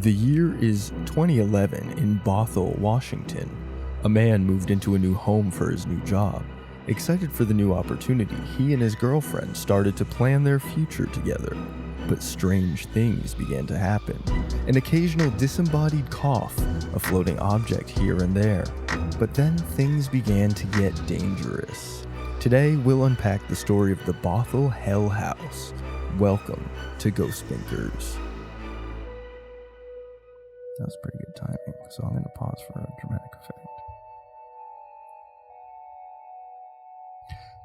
The year is 2011 in Bothell, Washington. A man moved into a new home for his new job. Excited for the new opportunity, he and his girlfriend started to plan their future together. But strange things began to happen. An occasional disembodied cough, a floating object here and there. But then things began to get dangerous. Today, we'll unpack the story of the Bothell Hell House. Welcome to Ghost Binkers. That was pretty good timing, so I'm going to pause for a dramatic effect.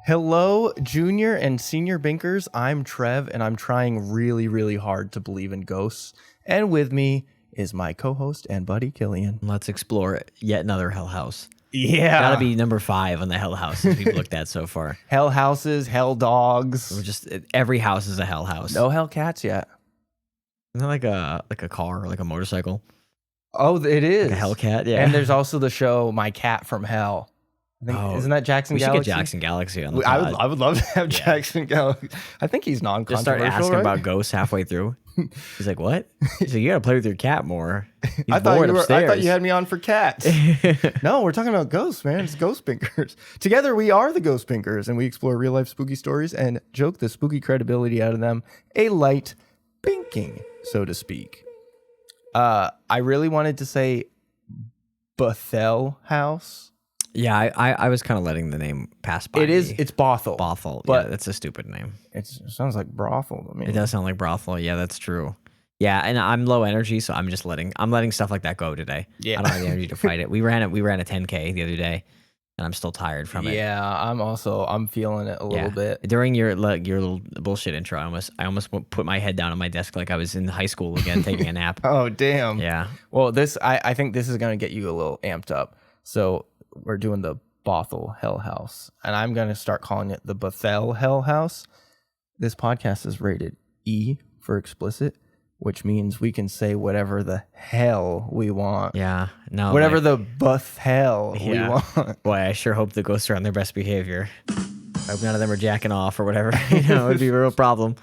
Hello, junior and senior Binkers. I'm Trev, and I'm trying really, really hard to believe in ghosts. And with me is my co-host and buddy, Killian. Let's explore yet another hell house. Yeah. Gotta be number 5 on the hell houses we've looked at so far. Hell houses, hell dogs. We're just every house is a hell house. No hell cats yet. Isn't that like a car or like a motorcycle? Oh, it is. Like a Hellcat, yeah. And there's also the show My Cat from Hell. I think, isn't that Jackson we Galaxy? We should get Jackson Galaxy on the pod. pod. I would love to have Jackson Galaxy. I think he's non-controversial. Just start asking right? about ghosts halfway through. He's like, what? He's like, you gotta play with your cat more. He's I bored upstairs. I thought you had me on for cats. No, we're talking about ghosts, man. It's Ghost Binkers. Together we are the Ghost Binkers, and we explore real-life spooky stories and joke the spooky credibility out of them. A light binking, so to speak. I really wanted to say Bothell House. Yeah, I was kind of letting the name pass by. It's Bothell. Bothell, but yeah, that's a stupid name. It sounds like brothel to me. It does sound like brothel. Yeah, that's true. Yeah, and I'm low energy, so I'm letting stuff like that go today. Yeah. I don't have the energy to fight it. We ran a 10K the other day, and I'm still tired from it. Yeah, I'm feeling it a little bit. During your little bullshit intro, I almost put my head down on my desk like I was in high school again taking a nap. Oh, damn. Yeah. Well, I think this is going to get you a little amped up. So we're doing the Bothell Hell House, and I'm going to start calling it the Bothell Hell House. This podcast is rated E for explicit, which means we can say whatever the hell we want. Yeah. No. Whatever the Bothell we want. Boy, I sure hope the ghosts are on their best behavior. I hope none of them are jacking off or whatever. It would be a real problem.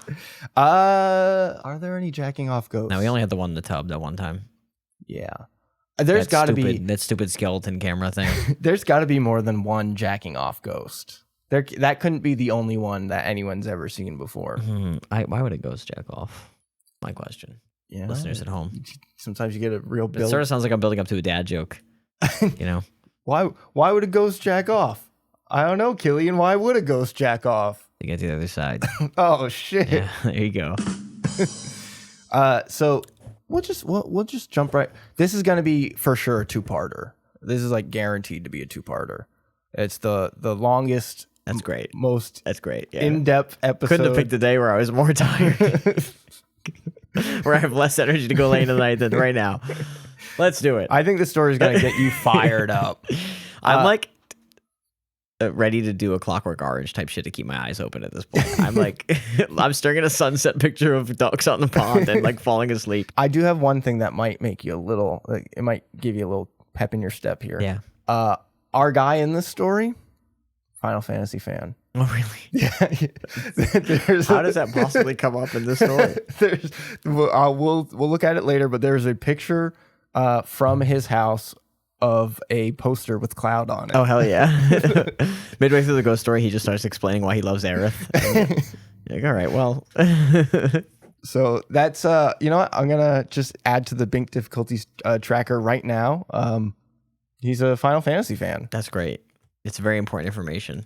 Are there any jacking off ghosts? No, we only had the one in the tub that one time. Yeah. There's got to be that stupid skeleton camera thing. There's got to be more than one jacking off ghost. That couldn't be the only one that anyone's ever seen before. Why would a ghost jack off? My question. Yeah. Listeners at home. Sometimes you get a real build. It sort of sounds like I'm building up to a dad joke. You know? Why would a ghost jack off? I don't know, Killian. Why would a ghost jack off? To get to the other side. Oh shit. Yeah, there you go. So we'll just jump right. This is gonna be for sure a two-parter. This is like guaranteed to be a two-parter. It's the longest. That's great. That's great. Yeah. In-depth episode. Couldn't have picked a day where I was more tired. Where I have less energy to go late tonight than right now. Let's do it. I think the story is going to get you fired up. I'm like ready to do a Clockwork Orange type shit to keep my eyes open at this point. I'm like, I'm staring at a sunset picture of ducks on the pond and like falling asleep. I do have one thing that might make you a little, like, it might give you a little pep in your step here. Yeah. Our guy in this story, Final Fantasy fan. Oh, really? Yeah. How does that possibly come up in this story? We'll look at it later, but there's a picture from his house of a poster with Cloud on it. Oh, hell yeah. Midway through the ghost story, he just starts explaining why he loves Aerith. Like, all right, well. So that's, you know what? I'm going to just add to the Bink difficulties tracker right now. He's a Final Fantasy fan. That's great. It's very important information.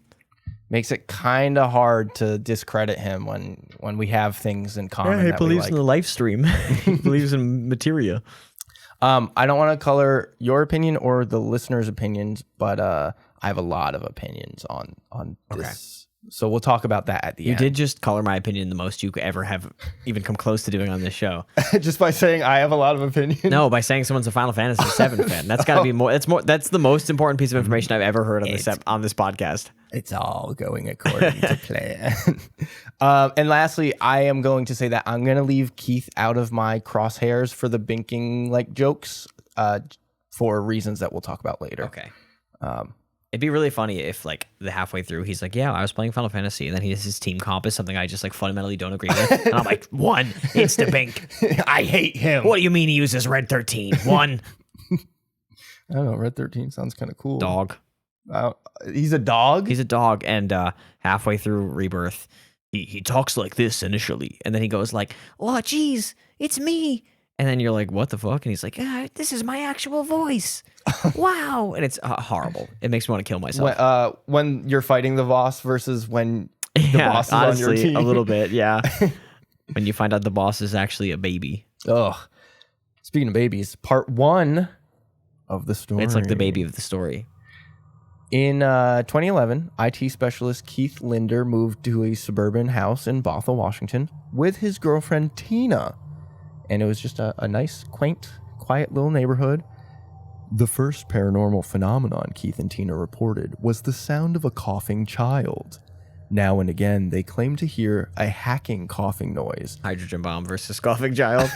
Makes it kind of hard to discredit him when we have things in common. Yeah, he that believes we like. in the live stream. He believes in materia. I don't want to color your opinion or the listeners' opinions, but I have a lot of opinions on this. So we'll talk about that at the end. You did just color my opinion the most you could ever have even come close to doing on this show. Just by saying I have a lot of opinions? No, by saying someone's a Final Fantasy VII fan. That's got to be more. That's the most important piece of information I've ever heard on this podcast. It's all going according to plan. And lastly, I am going to say that I'm going to leave Keith out of my crosshairs for the binking like jokes for reasons that we'll talk about later. Okay. It'd be really funny if, like, the halfway through, he's like, yeah, I was playing Final Fantasy, and then he has his team comp is something I just, like, fundamentally don't agree with. And I'm like, 1, Instabink. I hate him. What do you mean he uses Red 13? 1. I don't know. Red 13 sounds kind of cool. Dog. He's a dog? He's a dog, and halfway through Rebirth, he talks like this initially, and then he goes like, oh, geez, it's me. And then you're like, what the fuck? And he's like, this is my actual voice. Wow. And it's horrible. It makes me want to kill myself. When you're fighting the boss versus when the boss is honestly, on your team. A little bit, yeah. When you find out the boss is actually a baby. Ugh. Speaking of babies, part 1 of the story. It's like the baby of the story. In 2011, IT specialist Keith Linder moved to a suburban house in Bothell, Washington with his girlfriend Tina. And it was just a nice, quaint, quiet little neighborhood. The first paranormal phenomenon Keith and Tina reported was the sound of a coughing child. Now and again, they claim to hear a hacking coughing noise. Hydrogen bomb versus coughing child.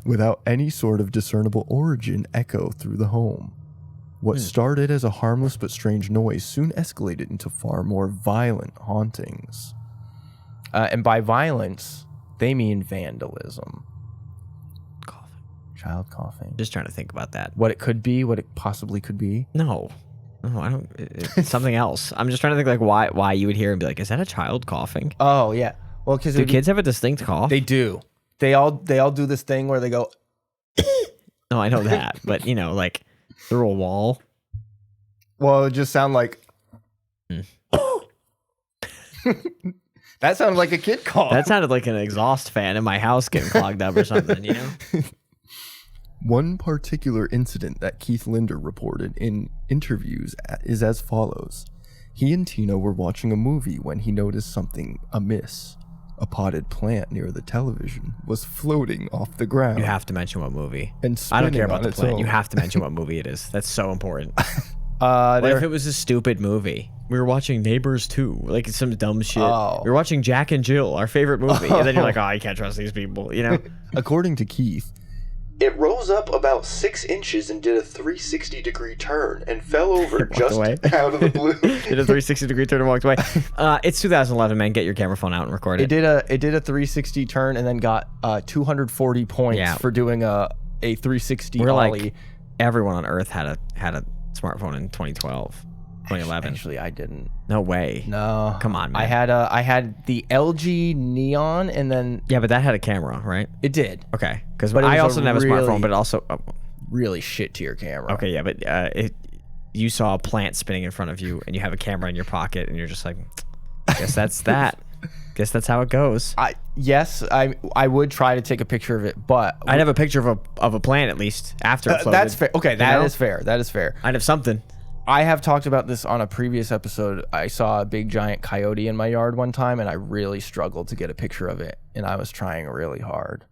Without any sort of discernible origin echo through the home. What started as a harmless but strange noise soon escalated into far more violent hauntings. And by violence, they mean vandalism. Coughing. Child coughing. Just trying to think about that. What it could be, what it possibly could be. No, I don't. It's something else. I'm just trying to think like why you would hear and be like, is that a child coughing? Oh, yeah. Well, because do kids have a distinct cough? They do. They all do this thing where they go. No, I know that, but you know, like through a wall. Well, it just sound like. That sounded like a kid cough. That sounded like an exhaust fan in my house getting clogged up or something, you know? One particular incident that Keith Linder reported in interviews is as follows. He and Tina were watching a movie when he noticed something amiss. A potted plant near the television was floating off the ground. You have to mention what movie. And I don't care about on the its plant. own. You have to mention what movie it is. That's so important. What if it was a stupid movie? We were watching Neighbors 2, like some dumb shit. Oh. We were watching Jack and Jill, our favorite movie. And then you're like, oh, I can't trust these people, you know? According to Keith, it rose up about 6 inches and did a 360-degree turn and fell over just away. out of the blue. Did a 360-degree turn and walked away. It's 2011, man. Get your camera phone out and record it. It did a 360 turn and then got 240 points for doing a 360 We're ollie. like, everyone on Earth had a smartphone in 2012, 2011. Actually, I didn't. No way. No. Come on, man. I had the LG Neon and then Yeah, but that had a camera, right? it did. Okay. Because But it I was also a didn't have a really- smartphone, but also... Really shit to your camera. okay, yeah, but you saw a plant spinning in front of you, and you have a camera in your pocket, and you're just like, guess that's that. Guess that's how it goes. I would try to take a picture of it, but I'd have a picture of a plant at least after it floated. that's fair. Okay, that is know? fair. That is fair. I'd have something. I have talked about this on a previous episode. I saw a big giant coyote in my yard one time, and I really struggled to get a picture of it, and I was trying really hard.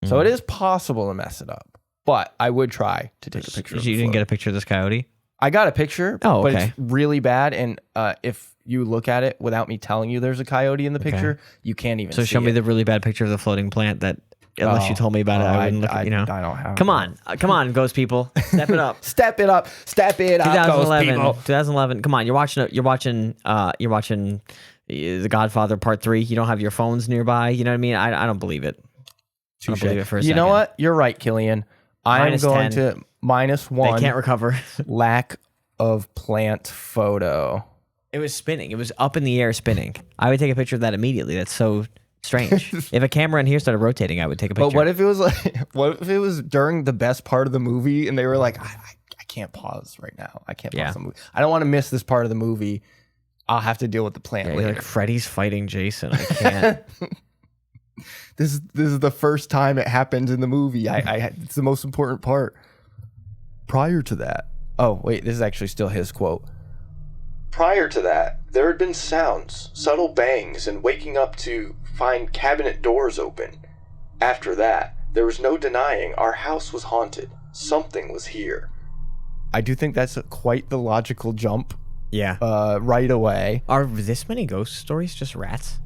So it is possible to mess it up, but I would try to take a picture. You didn't get a picture of this coyote? I got a picture, Oh, but okay. it's really bad, and if you look at it without me telling you there's a coyote in the picture, you can't even So see show me it. the really bad picture of the floating plant that, unless you told me about it, I wouldn't look at, you know. I don't have Come on, ghost people. Step it up. Step it up. Step it up, ghost 2011. people. 2011. Come on, you're watching The Godfather Part 3. You don't have your phones nearby. You know what I mean? I don't believe it. I don't believe it for a You second. know what? You're right, Killian. I am Minus going 10. to -1. They can't recover. Lack of plant photo. It was spinning. It was up in the air spinning. I would take a picture of that immediately. That's so strange. If a camera in here started rotating, I would take a picture. But what if it was like? What if it was during the best part of the movie and they were like, I can't pause right now. I can't pause the movie. I don't want to miss this part of the movie. I'll have to deal with the plant you're later. like, Freddy's fighting Jason. I can't. This is the first time it happens in the movie. It's the most important part. Prior to that, oh wait, this is actually still his quote. Prior to that, there had been sounds, subtle bangs, and waking up to find cabinet doors open. After that, there was no denying our house was haunted. Something was here. I do think that's quite the logical jump. Yeah. Right away. Are this many ghost stories just rats?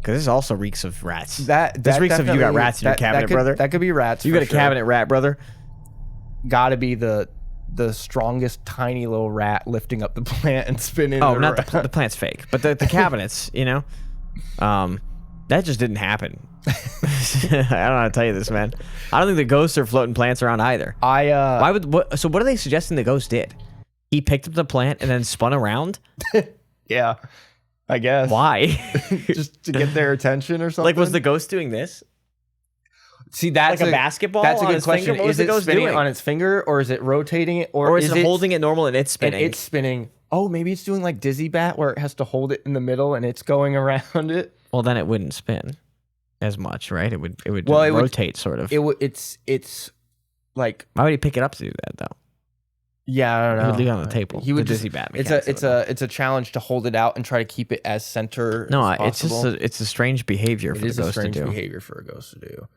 Because this also reeks of rats. This reeks of you got rats in your cabinet, brother. That could be rats. You got a cabinet rat, brother. Gotta be the the strongest tiny little rat lifting up the plant and spinning. Oh, it not around. the plant's fake, but the cabinets, you know, that just didn't happen. I don't know how to tell you this, man. I don't think the ghosts are floating plants around either. Why would? So what are they suggesting the ghost did? He picked up the plant and then spun around. Yeah, I guess. Why? Just to get their attention or something. Like, was the ghost doing this? See, that's like a basketball. That's a on good his question. Finger? What was Is the it ghost spinning doing? it on its finger, or is it rotating it, or is it holding it normal and it's spinning? And it's spinning. Oh, maybe it's doing like Dizzy Bat, where it has to hold it in the middle and it's going around it. Well, then it wouldn't spin as much, right? It would rotate sort of. It's like, why would he pick it up to do that though? Yeah, I don't know. He would leave it on the table. He would the just, Dizzy Bat. It's a challenge to hold it out and try to keep it as center. No, as it's possible. just a strange behavior for the ghost to do. It is a strange behavior for a ghost to do.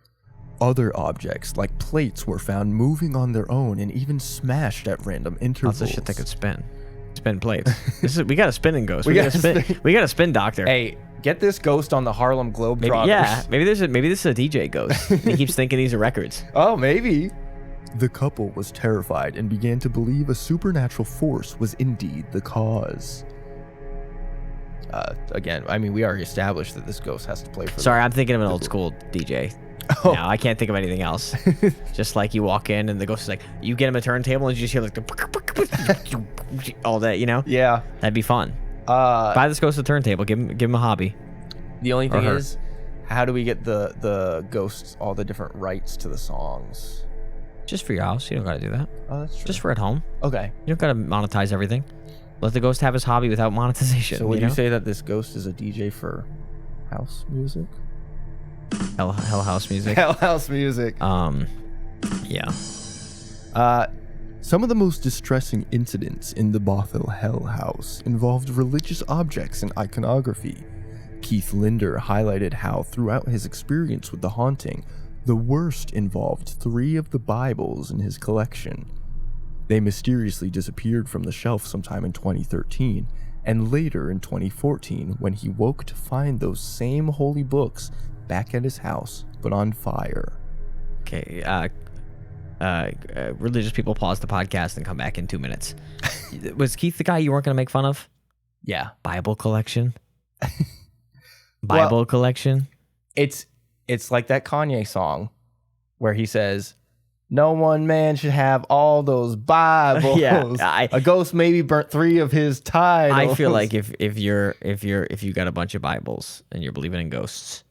Other objects, like plates, were found moving on their own and even smashed at random intervals. Lots of shit that could spin. Spin plates. We got a spinning ghost. We got a spin doctor. Hey, get this ghost on the Harlem Globetrotters. Maybe this is a DJ ghost. He keeps thinking these are records. Oh, maybe. The couple was terrified and began to believe a supernatural force was indeed the cause. Again, I mean, we already established that this ghost has to play for. Sorry, I'm thinking of an old school DJ. Oh. No, I can't think of anything else. Just like you walk in and the ghost is like, you get him a turntable and you just hear like the all that, you know? Yeah, that'd be fun. Buy this ghost a turntable. Give him a hobby. The only thing is, how do we get the ghosts all the different rights to the songs? Just for your house. You don't gotta do that. Oh, that's true. Just for at home. Okay. You don't gotta monetize everything. Let the ghost have his hobby without monetization. So would you say that this ghost is a DJ for house music? Hell House music. Hell House music. Yeah. Some of the most distressing incidents in the Bothell Hell House involved religious objects and iconography. Keith Linder highlighted how, throughout his experience with the haunting, the worst involved 3 of the Bibles in his collection. They mysteriously disappeared from the shelf sometime in 2013, and later in 2014 when he woke to find those same holy books back at his house, but on fire. Okay, religious people pause the podcast and come back in 2 minutes. Was Keith the guy you weren't going to make fun of? Yeah. Bible collection? Bible collection? It's like that Kanye song where he says, "No one man should have all those Bibles." Yeah, a ghost maybe burnt 3 of his titles. I feel like if you got a bunch of Bibles and you're believing in ghosts,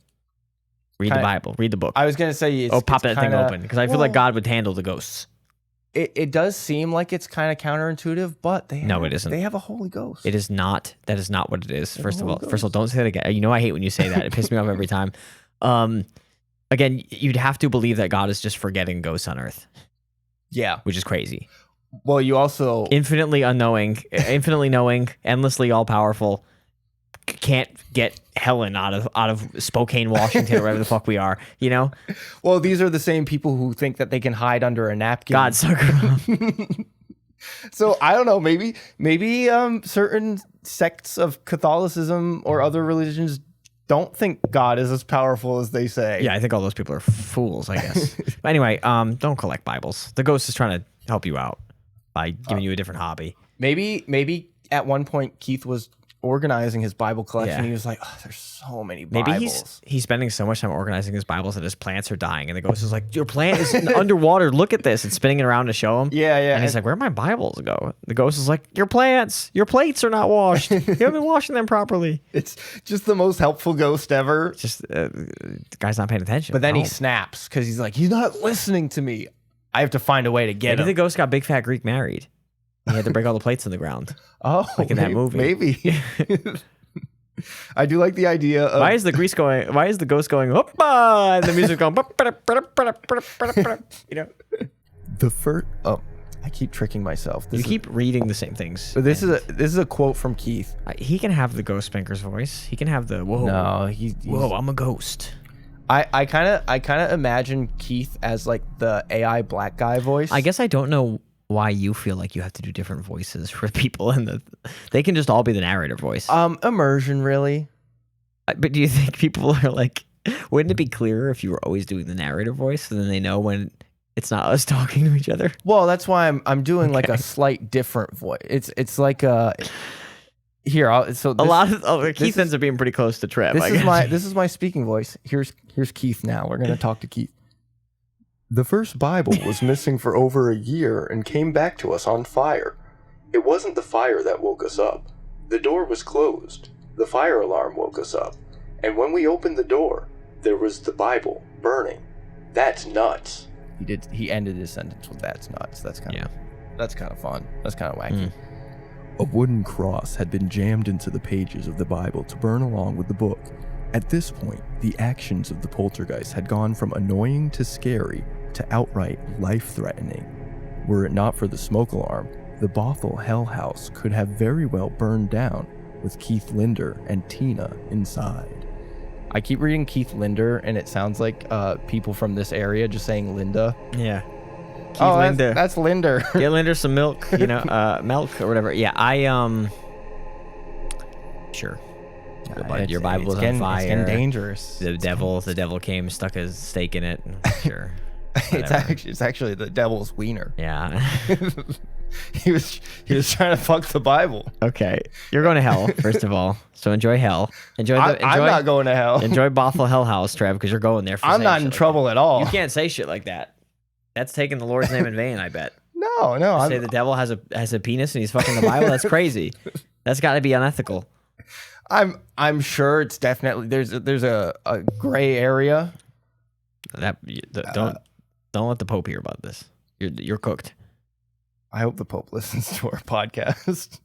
read the Bible, read the book. I was gonna say, pop that thing open, because I feel like God would handle the ghosts. It does seem like it's kind of counterintuitive, but it isn't. They have a Holy Ghost. It is not. That is not what it is. First of all, don't say that again. You know I hate when you say that. It pisses me off every time. Again, you'd have to believe that God is just forgetting ghosts on Earth. Yeah, which is crazy. Well, you also infinitely unknowing, infinitely knowing, endlessly all powerful. Can't get Helen out of Spokane, Washington, or wherever the fuck we are, you know? Well, these are the same people who think that they can hide under a napkin. God sucker. So I don't know, maybe certain sects of Catholicism or other religions don't think God is as powerful as they say. Yeah, I think all those people are fools, I guess. But anyway, don't collect Bibles. The ghost is trying to help you out by giving you a different hobby. Maybe at one point Keith was organizing his Bible collection. Yeah. He was like, "Oh, there's so many Bibles." Maybe he's spending so much time organizing his Bibles that his plants are dying, and the ghost is like, "Your plant is underwater. Look at this." It's spinning it around to show him. Yeah. And he's like, "Where'd my Bibles go?" The ghost is like, "Your plates are not washed. You haven't been washing them properly." It's just the most helpful ghost ever. Just the guy's not paying attention. But then he snaps because he's like, "He's not listening to me. I have to find a way to get Maybe him." the ghost got big fat Greek married. He had to break all the plates on the ground. Oh, like in that movie. Maybe. I do like the idea of why is the ghost going hoppa, and the music going you know. The first I keep tricking myself. You keep reading the same things. But this is a quote from Keith. He can have the Ghost Binkers voice. He can have the whoa. No, whoa, I'm a ghost. I kind of imagine Keith as like the AI black guy voice. I guess I don't know why you feel like you have to do different voices for people, and they can just all be the narrator voice. Immersion, really. But do you think people are like, wouldn't it be clearer if you were always doing the narrator voice, so then they know when It's not us talking to each other. Well, that's why I'm doing like a slight different voice. It's like here. Keith ends up being pretty close to Trev. This is my speaking voice. Here's Keith now. We're gonna talk to Keith. The first Bible was missing for over a year and came back to us on fire. It wasn't the fire that woke us up. The door was closed. The fire alarm woke us up. And when we opened the door, there was the Bible burning. That's nuts. He ended his sentence with "That's nuts." That's kind of fun. That's kind of wacky. A wooden cross had been jammed into the pages of the Bible to burn along with the book. At this point, the actions of the poltergeist had gone from annoying to scary to outright life-threatening. Were it not for the smoke alarm, the Bothell Hell House could have very well burned down with Keith Linder and Tina inside. I keep reading Keith Linder, and it sounds like people from this area just saying Linda. Yeah. Keith Linder. That's Linder. Get Linder some milk, milk or whatever. Yeah, sure. Your Bible was on fire. It's getting dangerous. The devil came, stuck his stake in it. Sure. It's actually the devil's wiener. Yeah. He was trying to fuck the Bible. Okay, you're going to hell first of all, so enjoy hell. I'm not going to hell. Enjoy Bothell Hell House, Trev, because you're going there. I'm not in trouble at all. You can't say shit like that. That's taking the Lord's name in vain. I bet. No. Say the devil has a penis and he's fucking the Bible. That's crazy. That's got to be unethical. I'm sure it's definitely there's a gray area. Don't let the Pope hear about this. You're cooked. I hope the Pope listens to our podcast.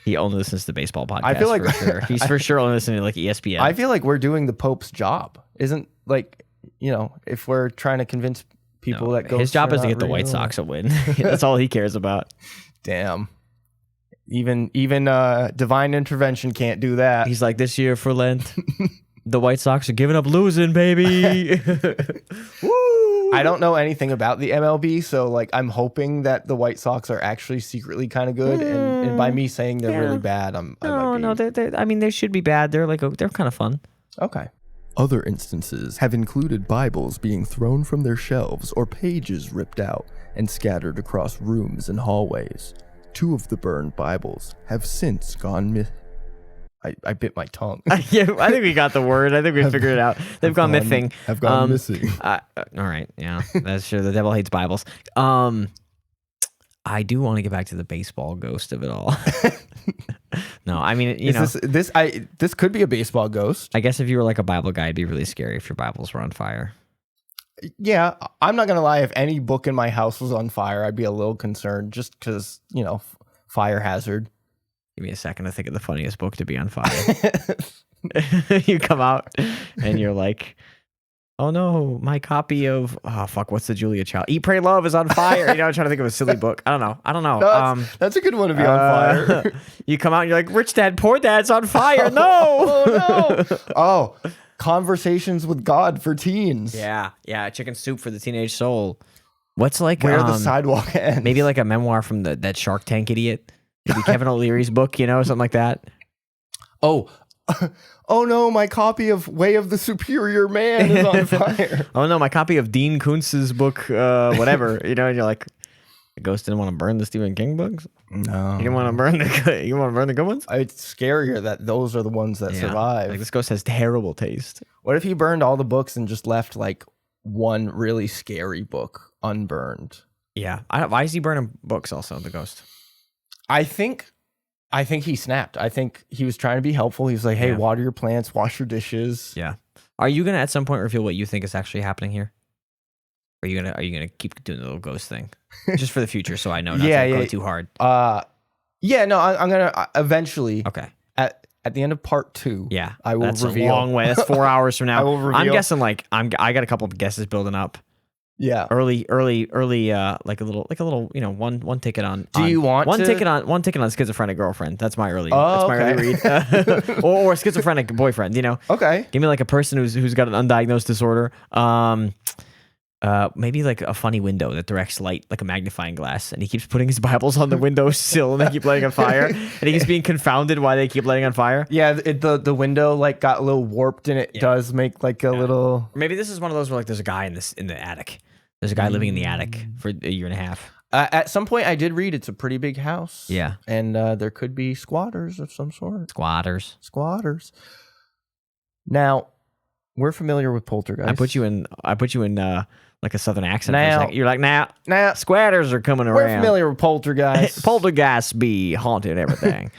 He only listens to baseball podcasts. I feel like for sure. He's for sure only listening to like ESPN. I feel like we're doing the Pope's job. Isn't if we're trying to convince people that his job is to get the White Sox a win. That's all he cares about. Damn. Even divine intervention can't do that. He's like, this year for Lent, the White Sox are giving up losing, baby. Woo! I don't know anything about the MLB, so like I'm hoping that the White Sox are actually secretly kind of good, and by me saying they're really bad, they should be bad. They're kind of fun. Okay. Other instances have included Bibles being thrown from their shelves or pages ripped out and scattered across rooms and hallways. 2 of the burned Bibles have since gone I bit my tongue. Yeah, I think we got the word. I think we figured it out. They've gone missing. Have gone missing. All right. Yeah, that's true. The devil hates Bibles. I do want to get back to the baseball ghost of it all. No, I mean, this could be a baseball ghost. I guess if you were like a Bible guy, it'd be really scary if your Bibles were on fire. Yeah, I'm not gonna lie. If any book in my house was on fire, I'd be a little concerned, just because fire hazard. Give me a second to think of the funniest book to be on fire. You come out and you're like, oh no, my copy of what's the Julia Child? Eat, Pray, Love is on fire. I'm trying to think of a silly book. I don't know. No, that's a good one to be on fire. You come out and you're like, Rich Dad, Poor Dad's on fire. No. Oh no. Oh, Conversations with God for teens. Yeah. Chicken Soup for the Teenage Soul. What's like Where the Sidewalk Ends? Maybe like a memoir from that Shark Tank idiot. Maybe Kevin O'Leary's book, something like that. Oh no, my copy of Way of the Superior Man is on fire. Oh no, my copy of Dean Kuntz's book, whatever. And you're like, the ghost didn't want to burn the Stephen King books. No, you didn't want to burn the good ones. It's scarier that those are the ones that survive. Like this ghost has terrible taste. What if he burned all the books and just left like one really scary book unburned? Yeah, why is he burning books? Also, the ghost. I think he snapped. I think he was trying to be helpful. He was like, hey, water your plants, wash your dishes. Yeah. Are you going to at some point reveal what you think is actually happening here? Are you gonna keep doing the little ghost thing? Just for the future so I know not to go too hard. I'm gonna eventually. Okay. At the end of part 2. Yeah. I will reveal. That's a long way. That's 4 hours from now. I will reveal. I'm guessing I got a couple of guesses building up. Yeah. Early, like a little, one ticket on. Do you want one ticket on schizophrenic girlfriend? That's my early. Oh, early read. or schizophrenic boyfriend. Okay. Give me like a person who's got an undiagnosed disorder. Maybe like a funny window that directs light like a magnifying glass, and he keeps putting his Bibles on the window sill, and they keep lighting on fire, and he keeps being confounded why they keep lighting on fire. Yeah, the window like got a little warped, and it does make like a little. Or maybe this is one of those where like there's a guy in the attic. There's a guy living in the attic for a year and a half. At some point, I did read it's a pretty big house. Yeah. And there could be squatters of some sort. Squatters. Now, we're familiar with poltergeists. I put you in like a southern accent. Now- for a second. You're like, now squatters are coming We're around. familiar with poltergeists. Poltergeists be haunted everything.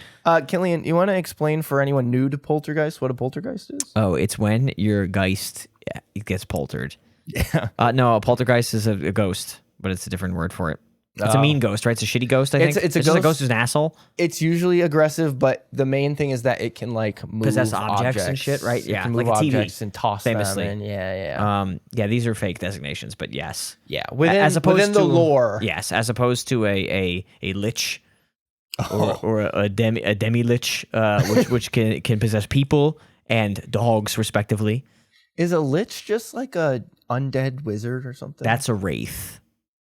Killian, you want to explain for anyone new to poltergeist what a poltergeist is? Oh, it's when your geist gets poltered. Yeah. No, a poltergeist is a ghost, but it's a different word for it. It's a mean ghost, right? It's a shitty ghost, I think. It's a just a ghost- ghost who's an asshole. It's usually aggressive, but the main thing is that it can like move Possess objects and shit, right? It Yeah, can like move a TV, objects and toss famously. them. And yeah. Yeah, these are fake designations, but yes. Yeah, within the lore. Yes, as opposed to a lich or a demi lich, which can possess people and dogs respectively. Is a lich just like a undead wizard or something? That's a wraith.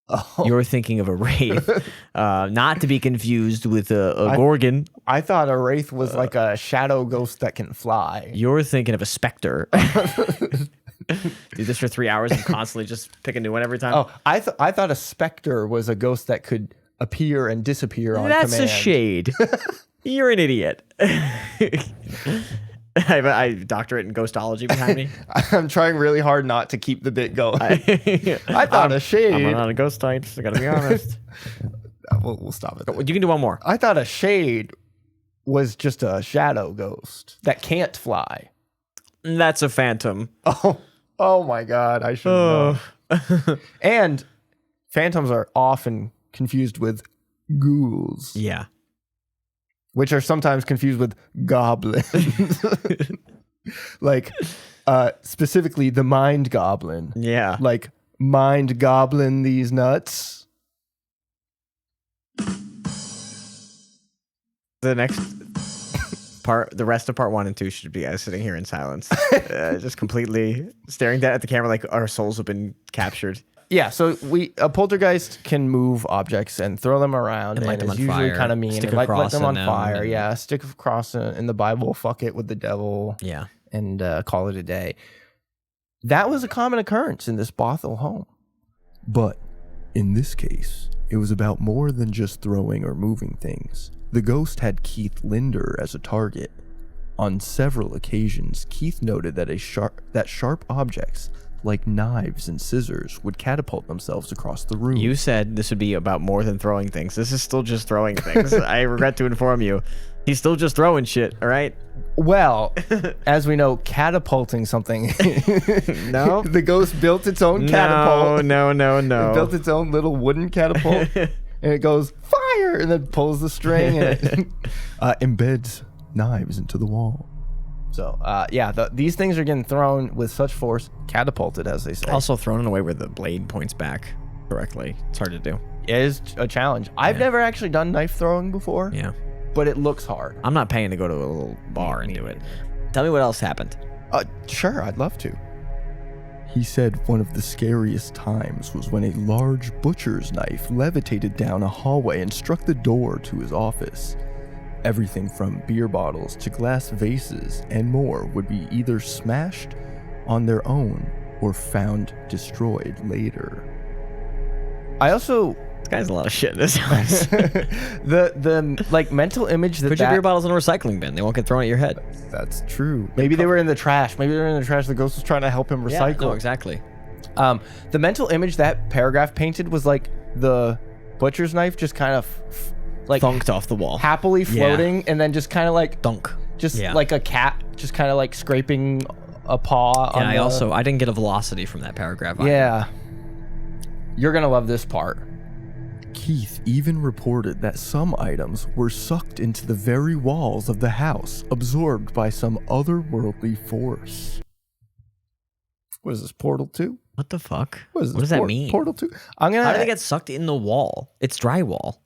Oh. You're thinking of a wraith, not to be confused with a gorgon. I thought a wraith was like a shadow ghost that can fly. You're thinking of a specter. Do this for 3 hours and constantly just pick a new one every time. Oh, I thought a specter was a ghost that could appear and disappear on That's command. a shade. You're an idiot. I doctorate in ghostology behind me. I'm trying really hard not to keep the bit going. I thought a shade. I'm on a ghost types. I gotta be honest. We'll stop it. You can do one more. I thought a shade was just a shadow ghost that can't fly. That's a phantom. Oh my God! I should know. And phantoms are often confused with ghouls. Yeah. Which are sometimes confused with goblins. Like, specifically the mind goblin. Yeah. Like, mind goblin these nuts. The next part, the rest of part 1 and 2 should be us sitting here in silence. Just completely staring down at the camera like our souls have been captured. Yeah, so a poltergeist can move objects and throw them around, And light them is on usually fire. kind of mean. Stick And a cross light them in on them fire. and- Yeah, stick a cross in the Bible. Fuck it with the devil. Yeah. And call it a day. That was a common occurrence in this Bothell home. But in this case, it was about more than just throwing or moving things. The ghost had Keith Linder as a target. On several occasions, Keith noted that sharp objects like knives and scissors would catapult themselves across the room. You said this would be about more than throwing things. This is still just throwing things. I regret to inform you. He's still just throwing shit, all right? Well, as we know, catapulting something. No. The ghost built its own catapult. No. It built its own little wooden catapult. And it goes, fire! And then pulls the string and it embeds knives into the wall. So, these things are getting thrown with such force, catapulted, as they say. Also thrown in a way where the blade points back correctly. It's hard to do. It is a challenge. I've never actually done knife throwing before, Yeah. but it looks hard. I'm not paying to go to a little bar and do it. Tell me what else happened. Sure, I'd love to. He said one of the scariest times was when a large butcher's knife levitated down a hallway and struck the door to his office. Everything from beer bottles to glass vases and more would be either smashed on their own or found destroyed later. I also This guy's a lot of shit in this house. the like mental image that Put your beer bottles in a recycling bin. They won't get thrown at your head. That's true. maybe they were in the trash. Maybe they were in the trash. The ghost was trying to help him recycle. No, exactly. The mental image that paragraph painted was like the butcher's knife just kind of like Thunked off the wall. happily floating and then just kind of like Dunk. like a cat just kind of like scraping a paw on I didn't get a velocity from that paragraph. either. Yeah. You're going to love this part. Keith even reported that some items were sucked into the very walls of the house, absorbed by some otherworldly force. What is this, Portal 2? What the fuck? What is this, What does that mean? Portal 2? I'm going How do they to get sucked in the wall? It's drywall.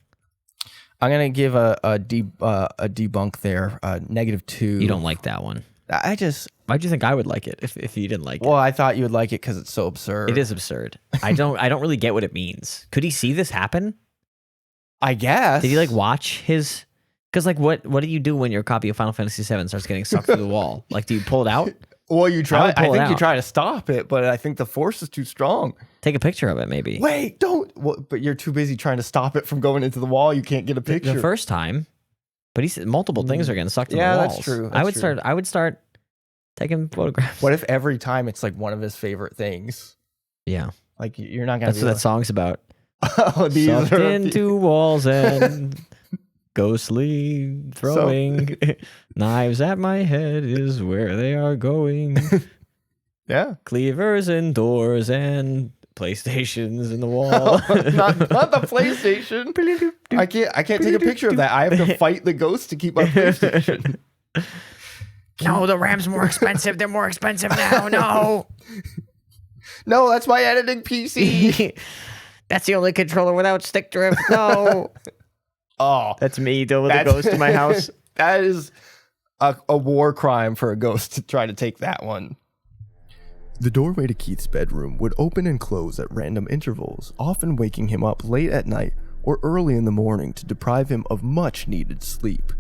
give a debunk there. -2. You don't like that one. Why'd you think I would like it if you didn't like it? Well, I thought you would like it because it's so absurd. It is absurd. I don't really get what it means. Could he see this happen? I guess. Did he like watch his? Because like what do you do when your copy of Final Fantasy VII starts getting sucked through the wall? Like, do you pull it out? Well, you I try. would I pull it think you out. try to stop it, but I think the force is too strong. Take a picture of it, maybe. Wait, don't. But you're too busy trying to stop it from going into the wall. You can't get a picture. The first time, but he said multiple things are getting sucked in the walls. Yeah, that's true. I would start taking photographs. What if every time it's like one of his favorite things? Yeah, like you're not gonna. That's what that song's about. Oh, these Sucked are into walls and ghostly throwing knives at my head is where they are going. Yeah, cleavers and doors and PlayStations in the wall. not the PlayStation. I can't take a picture of that. I have to fight the ghost to keep my PlayStation. No, the RAM's more expensive. They're more expensive now. No. No, that's my editing PC. That's the only controller without stick drift. No. Oh, that's me dealing with a ghost in my house. That is a war crime for a ghost to try to take that one. The doorway to Keith's bedroom would open and close at random intervals, often waking him up late at night or early in the morning to deprive him of much needed sleep.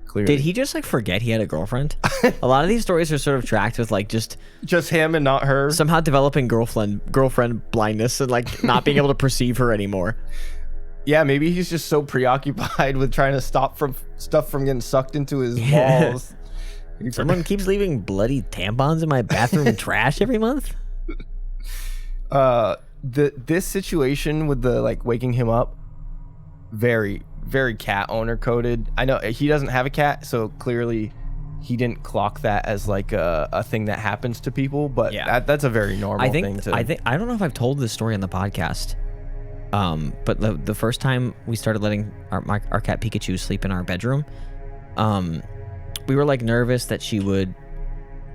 Clearly. Did he just like forget he had a girlfriend? A lot of these stories are sort of tracked with like just him and not her. Somehow developing girlfriend blindness and like not being able to perceive her anymore. Yeah, maybe he's just so preoccupied with trying to stop stuff from getting sucked into his walls. Someone keeps leaving bloody tampons in my bathroom trash every month. This situation with the like waking him up, very, very cat owner coded. I know he doesn't have a cat, so clearly he didn't clock that as like a thing that happens to people. But yeah, that's a very normal thing to. I don't know if I've told this story on the podcast. But the first time we started letting our cat Pikachu sleep in our bedroom, we were like nervous that she would,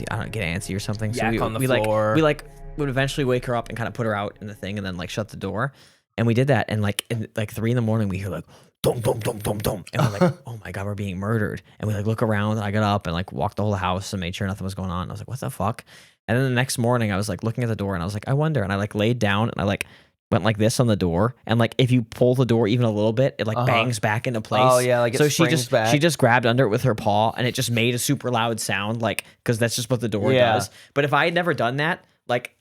I don't know, get antsy or something. Yak So on the floor. we would eventually wake her up and kind of put her out in the thing and then like shut the door. And we did that, and like in like 3 a.m, we hear like dum dum dum dum dum, and we're like, oh my god, we're being murdered. And we like look around, and I got up and like walked the whole house and made sure nothing was going on. And I was like, what the fuck? And then the next morning, I was like looking at the door, and I was like, I wonder. And I like laid down, and I like went like this on the door, and like if you pull the door even a little bit, it like bangs back into place. Oh yeah, like it springs back. She just grabbed under it with her paw, and it just made a super loud sound, like because that's just what the door does. But if I had never done that, like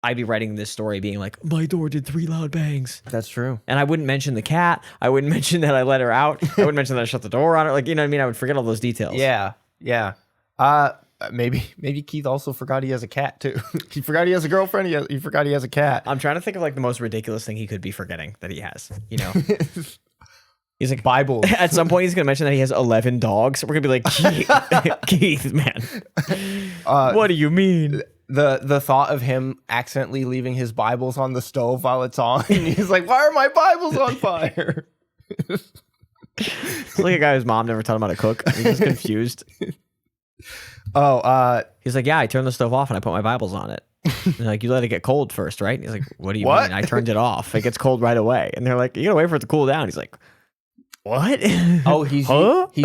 I'd be writing this story being like, my door did 3 loud bangs. That's true. And I wouldn't mention the cat. I wouldn't mention that I let her out. I wouldn't mention that I shut the door on her. Like, you know what I mean? I would forget all those details. Yeah. Maybe Keith also forgot he has a cat too. He forgot he has a girlfriend. He forgot he has a cat. I'm trying to think of like the most ridiculous thing he could be forgetting that he has, you know? He's like, Bible. At some point, he's going to mention that he has 11 dogs. We're going to be like, Keith, man. What do you mean? The thought of him accidentally leaving his Bibles on the stove while it's on. He's like, why are my Bibles on fire? It's like a guy whose mom never taught him how to cook. He's just confused. He's like, yeah, I turned the stove off and I put my Bibles on it. And they're like, you let it get cold first, right? And he's like, what do you mean? I turned it off. It gets cold right away. And they're like, you gotta wait for it to cool down. He's like, what? Oh, he's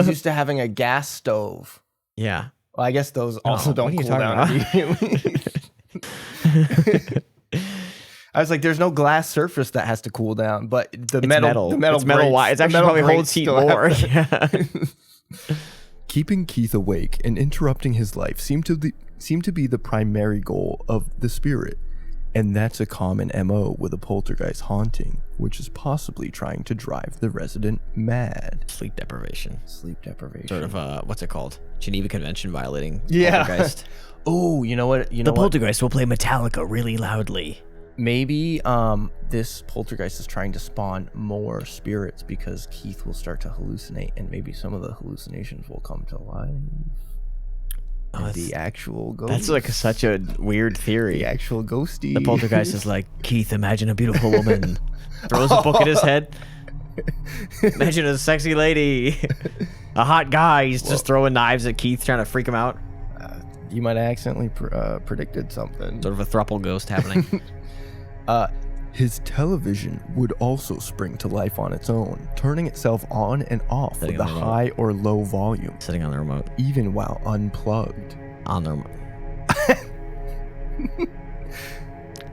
used to having a gas stove. Yeah. Well, I guess those also don't cool down immediately. I was like, there's no glass surface that has to cool down, but the metal. It's actually probably holds heat more. Yeah. Keeping Keith awake and interrupting his life seemed to be the primary goal of the spirit, and that's a common MO with a poltergeist haunting, which is possibly trying to drive the resident mad. Sleep deprivation. Sort of what's it called? Geneva Convention violating poltergeist. Oh, you know what? The poltergeist will play Metallica really loudly. Maybe this poltergeist is trying to spawn more spirits because Keith will start to hallucinate, and maybe some of the hallucinations will come to life. And the actual ghost. That's like such a weird theory. The actual ghosty. The poltergeist is like, Keith, imagine a beautiful woman. Throws a book at his head. Imagine a sexy lady. A hot guy. He's just throwing knives at Keith, trying to freak him out. You might have accidentally predicted something. Sort of a throuple ghost happening. His television would also spring to life on its own, turning itself on and off with a high or low volume. Sitting on the remote. Even while unplugged. On the remote.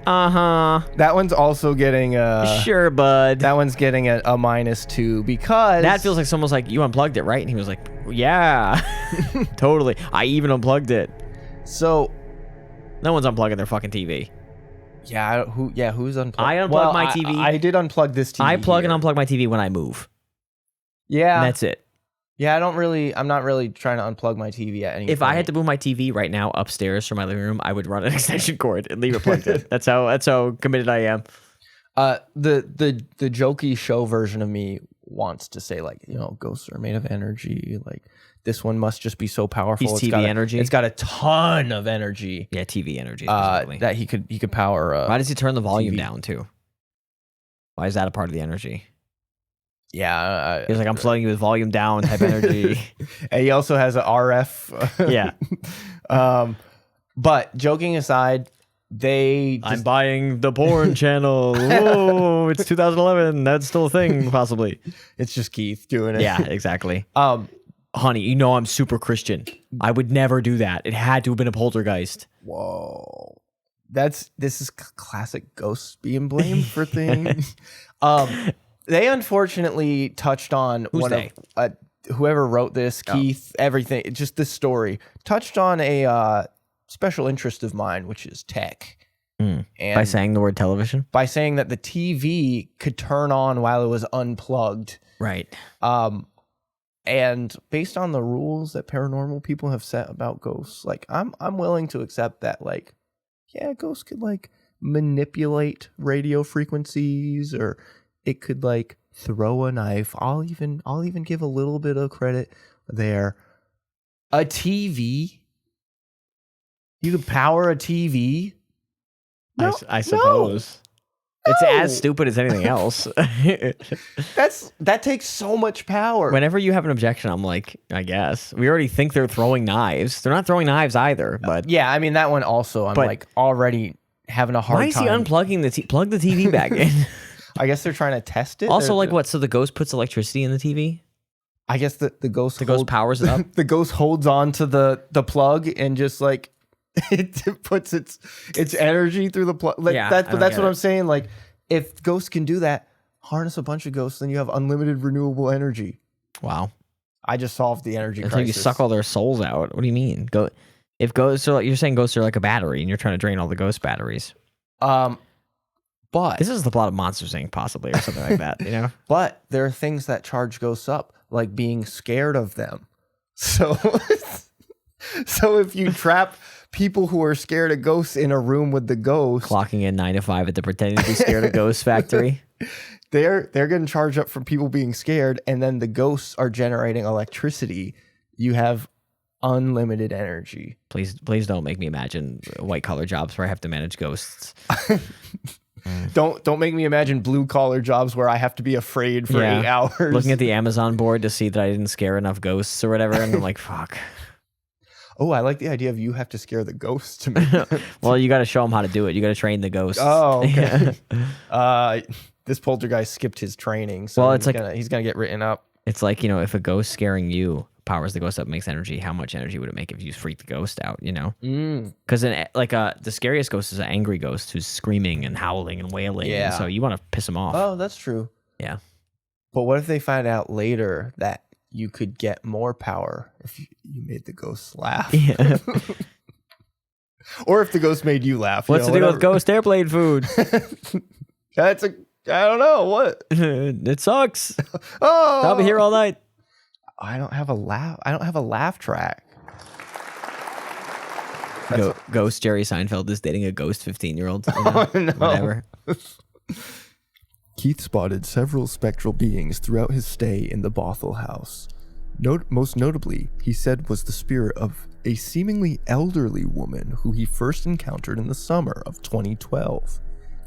Uh-huh. That one's also getting sure, bud. That one's getting a -2 because that feels like someone's like, you unplugged it, right? And he was like, yeah. Totally. I even unplugged it. So no one's unplugging their fucking TV. Who's unplugged? I unplugged my TV. I did unplug this TV. I plug here. and unplug my TV when I move. Yeah. And that's it. Yeah, I'm not really trying to unplug my TV at any If point. I had to move my TV right now upstairs from my living room, I would run an extension cord and leave it plugged in. That's how committed I am. The jokey show version of me wants to say, like, ghosts are made of energy. Like, this one must just be so powerful. He's TV energy. It's got a ton of energy. Yeah, TV energy specifically. That he could power. Why does he turn the volume TV. down too? Why is that a part of the energy? Yeah, He's like, I'm flooding you with volume down type energy. And he also has an RF. Yeah. But joking aside, I'm buying the porn channel. Whoa, it's 2011. That's still a thing, possibly. It's just Keith doing it. Yeah, exactly. Honey, I'm super Christian. I would never do that. It had to have been a poltergeist. Whoa. This is classic ghosts being blamed for things. They unfortunately touched on whoever wrote this, Keith, everything, just this story, touched on a special interest of mine, which is tech. And by saying the word television? By saying that the TV could turn on while it was unplugged. Right. And based on the rules that paranormal people have set about ghosts, like I'm willing to accept that, like, yeah, ghosts could like manipulate radio frequencies, or it could like throw a knife. I'll even give a little bit of credit there. A TV? You could power a TV? No, I suppose. No. It's as stupid as anything else. That takes so much power. Whenever you have an objection, I'm like, I guess. We already think they're throwing knives. They're not throwing knives either, but yeah, I mean that one also I'm like already having a hard time. Why is he unplugging plug the TV back in? I guess they're trying to test it. Also, like what? So the ghost puts electricity in the TV? I guess the ghost ghost powers it up. The ghost holds on to the plug and just like it puts its energy through the plug. Like, Yeah, that's what I'm saying. Like, if ghosts can do that, harness a bunch of ghosts, then you have unlimited renewable energy. Wow. I just solved the energy Until crisis. you suck all their souls out. What do you mean? If ghosts are like, you're saying ghosts are like a battery, and you're trying to drain all the ghost batteries. But this is the plot of Monsters Inc. possibly, or something like that. You know. But there are things that charge ghosts up, like being scared of them. So if you trap people who are scared of ghosts in a room with the ghost, clocking in 9 to 5 at the pretending to be scared of ghost factory, they're getting charged up from people being scared, and then the ghosts are generating electricity. You have unlimited energy. Please don't make me imagine white collar jobs where I have to manage ghosts. Don't make me imagine blue collar jobs where I have to be afraid for 8 hours. Looking at the Amazon board to see that I didn't scare enough ghosts or whatever, and I'm like, fuck. Oh, I like the idea of you have to scare the ghosts to me. Well, you got to show them how to do it. You got to train the ghosts. Oh, okay. This poltergeist skipped his training, so it's he's gonna get written up. It's like, if a ghost scaring you powers the ghost up, makes energy, how much energy would it make if you freak the ghost out, Because the scariest ghost is an angry ghost who's screaming and howling and wailing. Yeah. And so you want to piss them off. Oh, that's true. Yeah. But what if they find out later that you could get more power if you made the ghosts laugh? Yeah. Or if the ghost made you laugh. What's the deal with ghost airplane food? I don't know. What? It sucks. Oh, I'll be here all night. I don't have a laugh track. Ghost Jerry Seinfeld is dating a ghost 15-year-old. Oh, no. Whatever. Keith spotted several spectral beings throughout his stay in the Bothell house. Most notably, he said was the spirit of a seemingly elderly woman who he first encountered in the summer of 2012.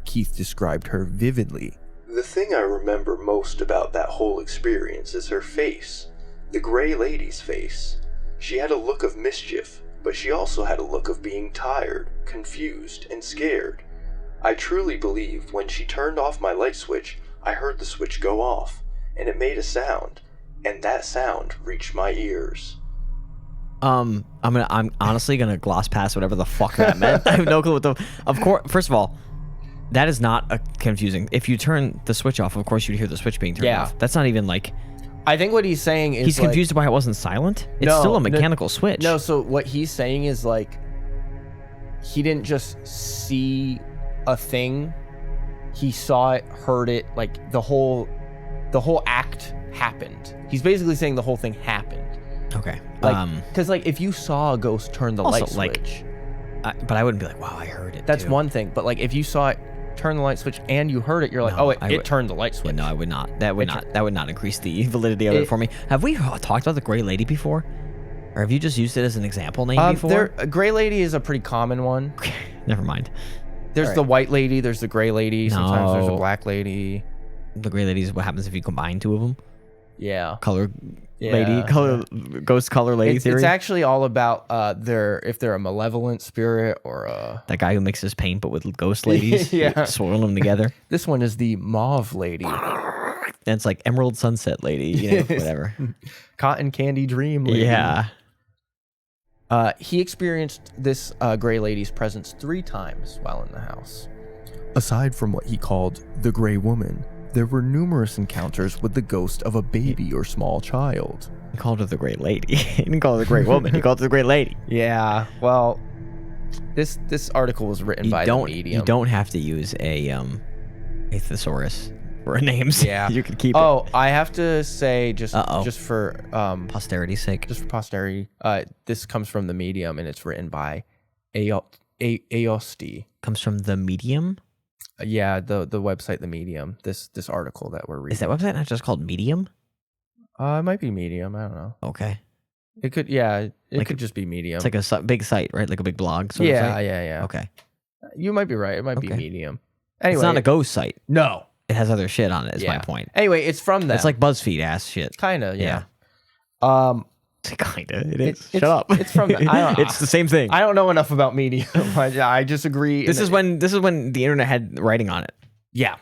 Keith described her vividly. The thing I remember most about that whole experience is her face. The gray lady's face. She had a look of mischief, but she also had a look of being tired, confused, and scared. I truly believe when she turned off my light switch, I heard the switch go off, and it made a sound, and that sound reached my ears. I'm honestly gonna gloss past whatever the fuck that meant. I have no clue what of course, first of all, that is not a confusing. If you turn the switch off, of course you'd hear the switch being turned off. That's not even like. I think what he's saying is he's confused why it wasn't silent. It's still a mechanical switch. No, so what he's saying is like he didn't just see a thing. He saw it, heard it, like the whole act happened. He's basically saying the whole thing happened. Okay. Like, because like if you saw a ghost turn the Also, light like, switch, but I wouldn't be like, wow, I heard it. that's too. one thing. But like if you saw it turn the light switch and you heard it, you're like, No, oh, I it would- turned the light Yeah, switch. no, I would not. That would not increase the validity of it for me. Have we talked about the Gray Lady before? Or have you just used it as an example name before? A gray lady is a pretty common one. Never mind. There's All the right. white lady. There's the gray lady. Sometimes there's a No. black lady. The Gray Lady is what happens if you combine two of them. Yeah. Color Yeah. lady, ghost color lady theory. It's actually all about if they're a malevolent spirit or a. That guy who mixes paint but with ghost ladies. Yeah. Swirl them together. This one is the mauve lady. And it's like Emerald Sunset lady, whatever. Cotton candy dream lady. Yeah. He experienced this gray lady's presence 3 times while in the house. Aside from what he called the Gray Woman, there were numerous encounters with the ghost of a baby or small child. He called her the Great Lady. He didn't call her the Great Woman. He called her the Great Lady. Yeah, well, this article was written by the Medium. You don't have to use a thesaurus for names. Yeah. You could keep it. Oh, I have to say just for Posterity's sake. just for posterity, this comes from the Medium and it's written by Aosti. Comes from the Medium. Yeah, the website, the Medium. This article that we're reading. Is that website not just called Medium? It might be Medium. I don't know. Okay. It could. Yeah, it Like could just be Medium. It's like a big site, right? Like a big blog sort of yeah, site? yeah. Okay. You might be right. It might be Okay. Medium. Anyway, It's not a ghost site. no. It has other shit on it, is my Yeah. point. Anyway, it's from them. It's like BuzzFeed ass shit. kind of, yeah. Kinda. It is. it's- Shut up. it's from the- I don't- it's the same thing. I don't know enough about Medium. I just agree. This is when the internet had writing on it. Yeah,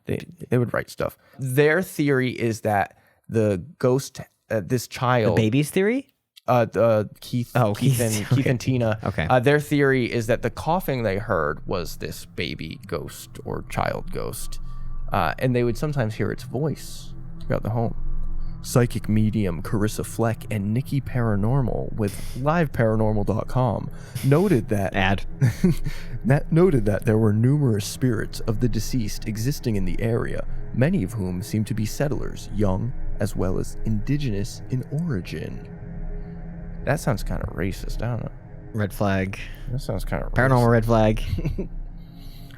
they would write stuff. Their theory is that the ghost, this The child, baby's theory? Keith, Oh, Keith Keith. and Tina. Okay. Their theory is that the coughing they heard was this baby ghost or child ghost, and they would sometimes hear its voice throughout the home. Psychic medium Carissa Fleck and Nikki Paranormal with liveparanormal.com noted that noted that there were numerous spirits of the deceased existing in the area, many of whom seemed to be settlers, young as well as indigenous in origin. That sounds kind of racist. I don't know. Red flag. That sounds kind of Paranormal red flag.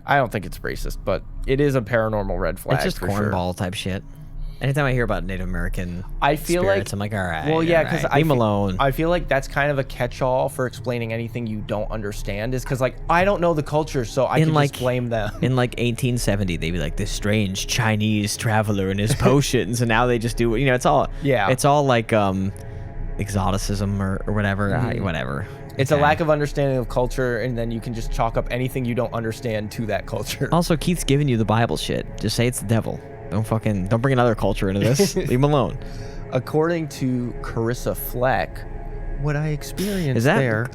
I don't think it's racist, but it is a paranormal red flag. It's just for sure. cornball type shit. Anytime I hear about Native American I feel spirits, like I'm like, all right. well, yeah, all because right, I leave 'em fe- alone. I feel like that's kind of a catch-all for explaining anything you don't understand. Is because like I don't know the culture, so I can just blame them. In like 1870, they'd be like this strange Chinese traveler and his potions, and now they just do. It's all It's all like exoticism or whatever. Whatever. It's a lack of understanding of culture, and then you can just chalk up anything you don't understand to that culture. Also, Keith's giving you the Bible shit. Just say it's the devil. Don't bring another culture into this. Leave him alone. According to Carissa Fleck, what I experienced Is that there,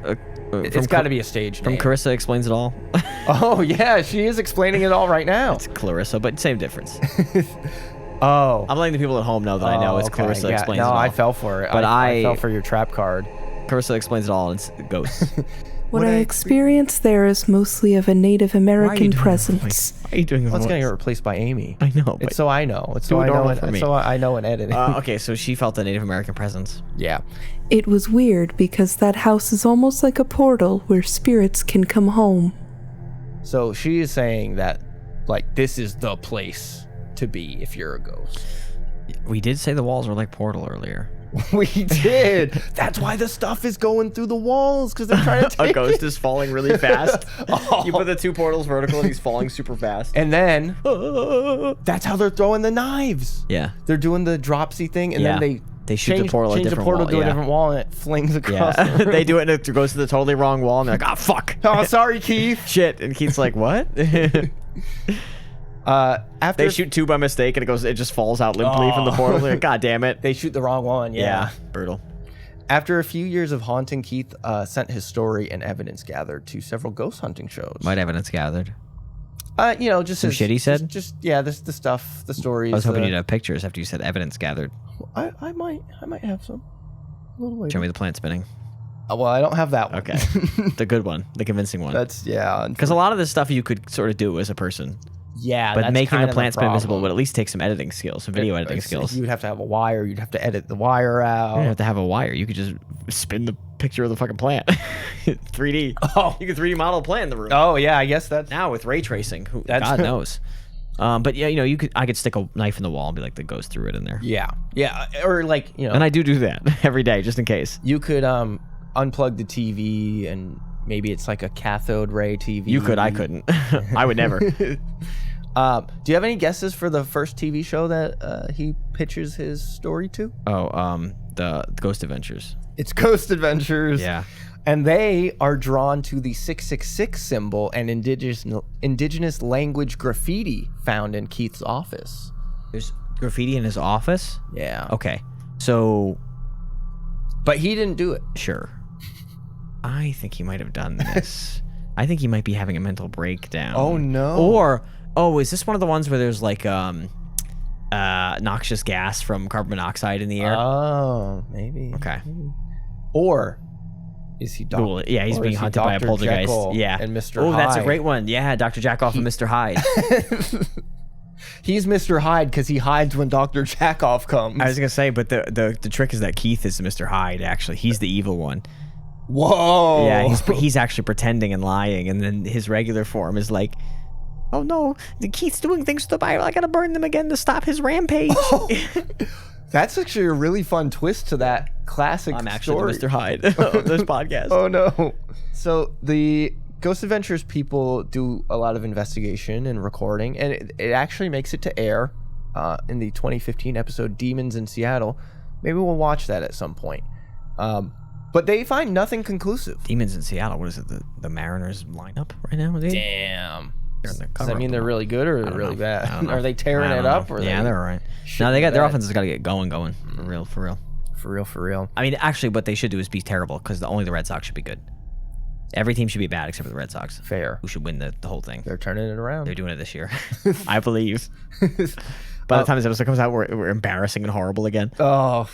it's got to be a stage from name. Carissa Explains It All? Oh yeah, she is explaining it all right now. It's Clarissa, but same difference. Oh, I'm letting the people at home know that I know it's okay. Clarissa Yeah, Explains no, It All. I fell for it. But I fell for your trap card. Clarissa Explains It All, and it's ghosts. What I experienced there is mostly of a Native American presence. Why are you doing Well, this? it's gonna get replaced by Amy. I know, but It's so I know. It's do so it I know. normal It, for me. so I know in editing. okay, so she felt the Native American presence. Yeah. It was weird because that house is almost like a portal where spirits can come home. So she is saying that, like, this is the place to be if you're a ghost. We did say the walls were like Portal earlier. We did. That's why the stuff is going through the walls, because they're trying to take A ghost is falling really fast. Oh. You put the 2 portals vertical, and he's falling super fast. And then that's how they're throwing the knives. Yeah. They're doing the dropsy thing, and Yeah. then They shoot the portal at a change the different portal wall, to a yeah. different wall, and it flings across. Yeah, the room. they do it, and it goes to the totally wrong wall, and they're like, "Oh fuck!" Oh, sorry, Keith. Shit, and Keith's like, "What?" After They shoot 2 by mistake, and it just falls out limply from the portal. They're like, God damn it! they shoot the wrong one. Yeah, brutal. After a few years of haunting, Keith sent his story and evidence gathered to several ghost hunting shows. What evidence gathered? Just Some his, shit he said? Just the stuff, the stories. I was hoping you'd have pictures after you said evidence gathered. I might have some. A little later. Show me the plant spinning. Well, I don't have that one. Okay. The good one, the convincing one. Yeah. Because a lot of this stuff you could sort of do as a person. Yeah, But that's making kind the of plants be invisible problem. would at least take some editing skills, some video editing skills. You would have to have a wire. You'd have to edit the wire out. You don't have to have a wire. You could just spin the picture of the fucking plant. 3D. Oh. You can 3D model a plant in the room. Oh yeah, I guess that's Now with ray tracing, That's- God knows. But yeah, I could stick a knife in the wall and be like, that goes through it in there. yeah. Or like And I do that every day, just in case. you could unplug the TV and maybe it's like a cathode ray TV. You could, I couldn't. I would never. Do you have any guesses for the first TV show that he pitches his story to? Oh, the Ghost Adventures. It's Ghost Adventures. Yeah. And they are drawn to the 666 symbol and indigenous language graffiti found in Keith's office. There's graffiti in his office? Yeah. Okay. So, But he didn't do it. sure. I think he might have done this. I think he might be having a mental breakdown. Oh, no. Or, is this one of the ones where there's like noxious gas from carbon monoxide in the air? Oh, maybe. Okay. Or is he Dr. Cool. Yeah, he's or being is he hunted by a Dr. poltergeist. Jekyll Yeah. and Mr. Oh, that's a Hyde? great one. Yeah, Dr. Jackoff and Mr. Hyde. He's Mr. Hyde because he hides when Dr. Jackoff comes. I was gonna say, but the trick is that Keith is Mr. Hyde. Actually, he's the evil one. Whoa. Yeah, he's actually pretending and lying, and then his regular form is like, oh no, Keith's doing things to the Bible. I gotta burn them again to stop his rampage. That's actually a really fun twist to that classic I'm actually story. the Mr. Hyde of this podcast. Oh no. So the Ghost Adventures people do a lot of investigation and recording, and it actually makes it to air in the 2015 episode Demons in Seattle. Maybe we'll watch that at some point. But they find nothing conclusive. Demons in Seattle. What is it? The Mariners lineup right now? Damn. They're in the Does cover that mean up they're now. really good or I don't really know. I bad? don't know. Are they tearing I it don't up? know. Or Yeah, they they're all right. shitting No, their the bed? offense has got to get going. For real. For real. I mean, actually, what they should do is be terrible because only the Red Sox should be good. Every team should be bad except for the Red Sox, Fair. who should win the whole thing. They're turning it around. They're doing it this year, I believe. By the time this episode comes out, we're embarrassing and horrible again. Oh,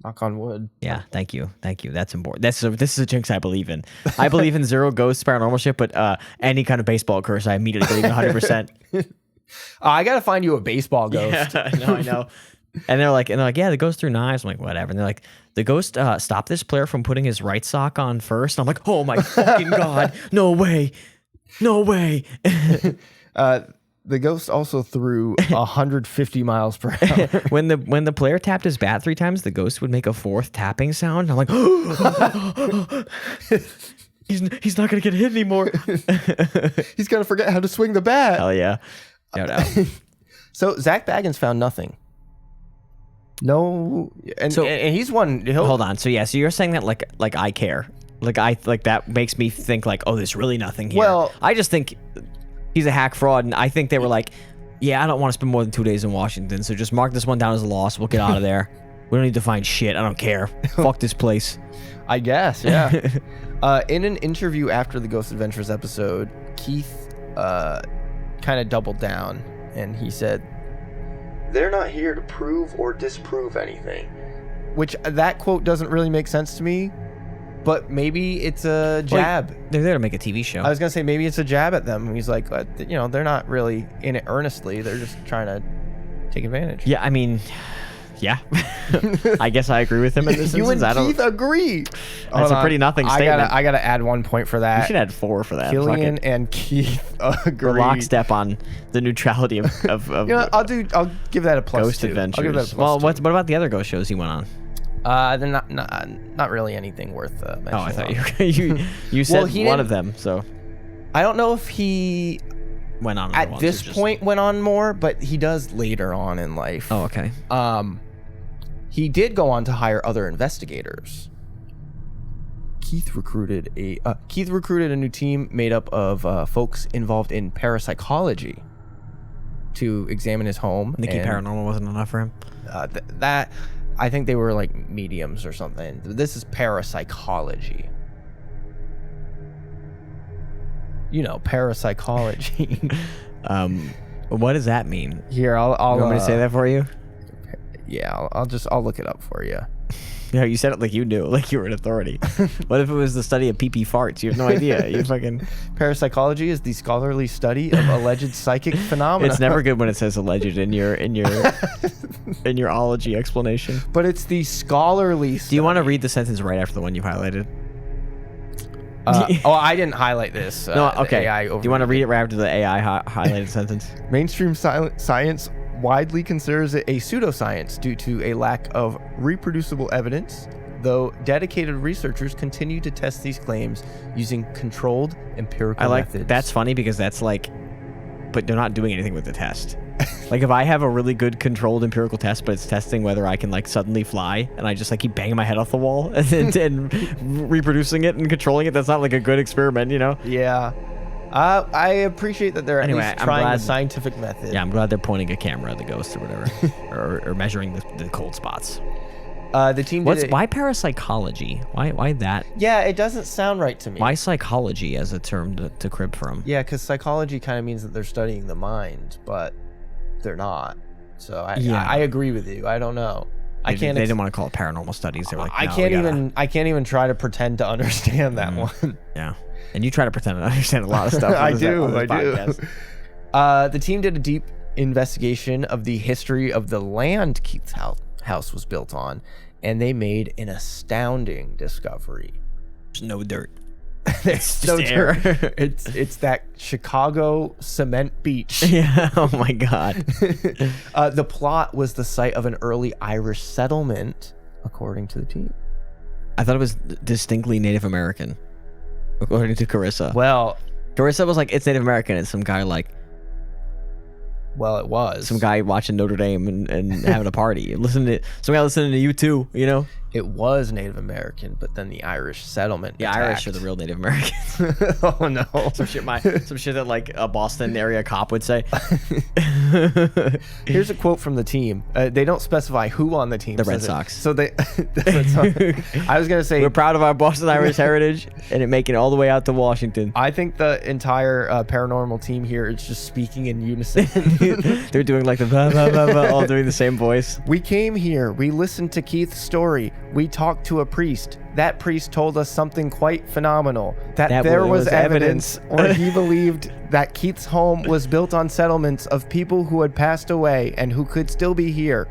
knock on wood. Yeah, thank you. That's important. This is a jinx I believe in. I believe in zero ghosts, paranormal shit, but any kind of baseball curse, I immediately believe in 100%. I gotta find you a baseball ghost. Yeah, I know. And they're like, yeah, the ghost threw knives. I'm like, whatever. And they're like, the ghost stopped this player from putting his right sock on first. And I'm like, oh my fucking God, no way. The ghost also threw 150 miles per hour. When the player tapped his bat 3 times, the ghost would make a 4th tapping sound. I'm like, he's not gonna get hit anymore. He's gonna forget how to swing the bat. Hell yeah. Shout out. So Zach Baggins found nothing. No, and he's one. Hold on. So you're saying that like I care. Like that makes me think like, oh, there's really nothing here. Well- I just think he's a hack fraud, and I think they were like, yeah, I don't want to spend more than 2 days in Washington, so just mark this one down as a loss. We'll get out of there. We don't need to find shit. I don't care. Fuck this place. I guess, yeah. In an interview after the Ghost Adventures episode, Keith kind of doubled down, and he said, They're not here to prove or disprove anything. which that quote doesn't really make sense to me, but maybe it's a jab. They're there to make a TV show. I was gonna say maybe it's a jab at them. He's like, they're not really in it earnestly. They're just trying to take advantage. Yeah, I mean, yeah. I guess I agree with him in this You instance. and I Keith don't. agree. That's Hold a on. pretty nothing statement. I gotta add 1 point for You that. should add 4 for that. Killian Fuck it. and Keith agree. We're lockstep on the neutrality of You know, I'll give that a plus Ghost 2. Adventures. I'll give that a plus Well, 2. what about the other ghost shows he went on? They're not really anything worth mentioning. Oh, I thought you said Well, he one didn't- of them. So I don't know if he went on other at ones, this or just- point went on more, but he does later on in life. Oh, okay. He did go on to hire other investigators. Keith recruited a new team made up of folks involved in parapsychology to examine his home. Nikki and, Paranormal wasn't enough for him. that I think they were like mediums or something. This is parapsychology. You know, parapsychology. What does that mean? Here, I'll You want me to say that for you? Yeah, I'll look it up for you. Yeah, you said it like you knew, like you were an authority. What if it was the study of pee-pee farts? You have no idea. You fucking... Parapsychology is the scholarly study of alleged psychic phenomena. It's never good when it says alleged in your ology explanation. But it's the scholarly study. Do you want to read the sentence right after the one you highlighted? I didn't highlight this. No, okay. AI Do you want to read it right after the AI highlighted sentence? Mainstream science widely considers it a pseudoscience due to a lack of reproducible evidence, though dedicated researchers continue to test these claims using controlled empirical methods. That's funny because that's like, but they're not doing anything with the test. Like if I have a really good controlled empirical test, but it's testing whether I can like suddenly fly, and I just like keep banging my head off the wall and reproducing it and controlling it, that's not like a good experiment, you know? Yeah. I appreciate that they're at least trying the scientific method. Yeah, I'm glad they're pointing a camera at the ghost or whatever, or measuring the cold spots. The team did why parapsychology? Why that? Yeah, it doesn't sound right to me. Why psychology as a term to crib from? Yeah, because psychology kind of means that they're studying the mind, but they're not. So I agree with you. I don't know. They didn't want to call it paranormal studies. They were like, I can't even try to pretend to understand that one. Yeah, and you try to pretend to understand a lot of stuff. I do. The team did a deep investigation of the history of the land Keith's house was built on, and they made an astounding discovery. There's no dirt. It's no dirt. It's that Chicago cement beach. Yeah. Oh my God. The plot was the site of an early Irish settlement, according to the team. I thought it was distinctly Native American, according to Carissa. Well, Carissa was like, it's Native American, and some guy like, well, it was some guy watching Notre Dame and having a party and some guy listening to you too, you know. It was Native American, but then the Irish settlement. The Irish are the real Native Americans. Oh no! Some shit that like a Boston area cop would say. Here's a quote from the team. They don't specify who on the team. The Red Sox. So the Red Sox. I was gonna say we're proud of our Boston Irish heritage and it making it all the way out to Washington. I think the entire paranormal team here is just speaking in unison. They're doing like the blah, blah, blah, blah, all doing the same voice. We came here. We listened to Keith's story. We talked to a priest. That priest told us something quite phenomenal. That there was evidence, or he believed that Keith's home was built on settlements of people who had passed away and who could still be here.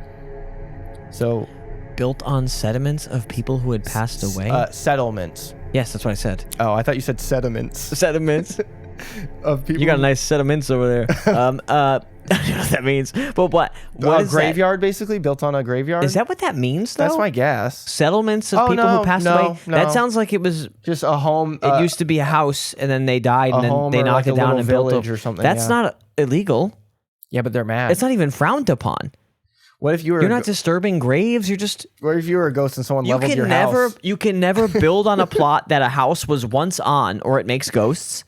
So, built on sediments of people who had passed away? Settlements. Yes, that's what I said. Oh, I thought you said sediments. Sediments. Of people. You got a nice sediments over there. I don't know what that means. But what is graveyard, basically built on a graveyard? Is that what that means, though? That's my guess. Settlements of people who passed away? No. That sounds like it was just a home. It used to be a house, and then they died, and then they knocked it down and built a village or something. That's not illegal. Yeah, but they're mad. It's not even frowned upon. What if you were? You're not disturbing graves. You're just. What if you were a ghost and someone leveled your house? You can never build on a plot that a house was once on, or it makes ghosts.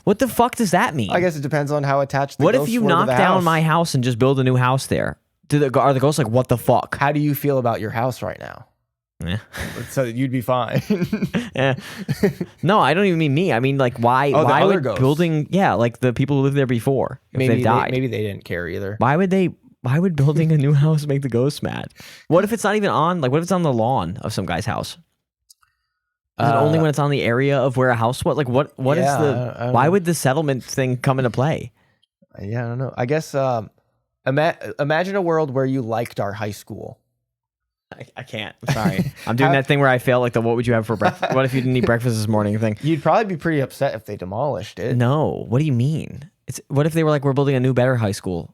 What the fuck does that mean? I guess it depends on how attached the what ghosts if you were to knock the down house. my house and just build a new house there? Are the ghosts like, what the fuck? How do you feel about your house right now? Yeah. So you'd be fine. Yeah. No, I don't even mean me. I mean, like, why would ghosts. building? Yeah, like the people who lived there before, if they've died. Maybe they didn't care either. Why would building a new house make the ghosts mad? What if it's not even on? Like, what if it's on the lawn of some guy's house? Is it only when it's on the area of where a house was? Like, what is the? Why would the settlement thing come into play? Yeah, I don't know. I guess imagine a world where you liked our high school. I can't. I'm sorry. I'm doing that thing where I fail, like the "What would you have for breakfast?" What if you didn't eat breakfast this morning thing? You'd probably be pretty upset if they demolished it. No. What do you mean? What if they were like, we're building a new, better high school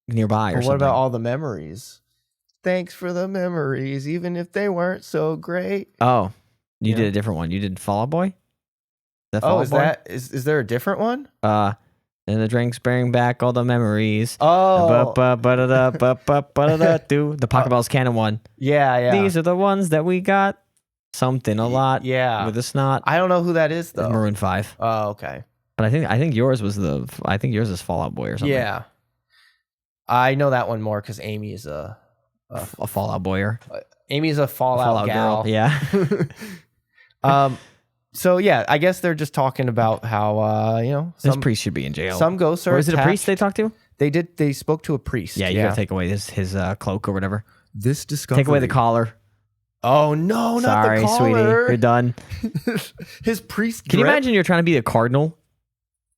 nearby or something? What about all the memories? Thanks for the memories, even if they weren't so great. Oh, you did a different one. You did Fall Out Boy? Is there a different one? And the drinks bring back all the memories. Oh. The Pokeballs Cannon one. Yeah. These are the ones that we got. Something a lot. Yeah. With a snot. I don't know who that is though. Maroon 5. Oh, okay. But I think yours is Fall Out Boy or something. Yeah. I know that one more because Amy is a Fall Out Boyer. Amy's a Fallout gal. Girl. Yeah. So yeah, I guess they're just talking about how this priest should be in jail. Some ghosts are. Or is it a priest they talked to? They spoke to a priest. Yeah, you gotta take away his cloak or whatever. This discovery. Take away the collar. Oh no, not Sorry, the sweetie. collar. You're done. His priest. Can you drip? imagine you're trying to be a cardinal?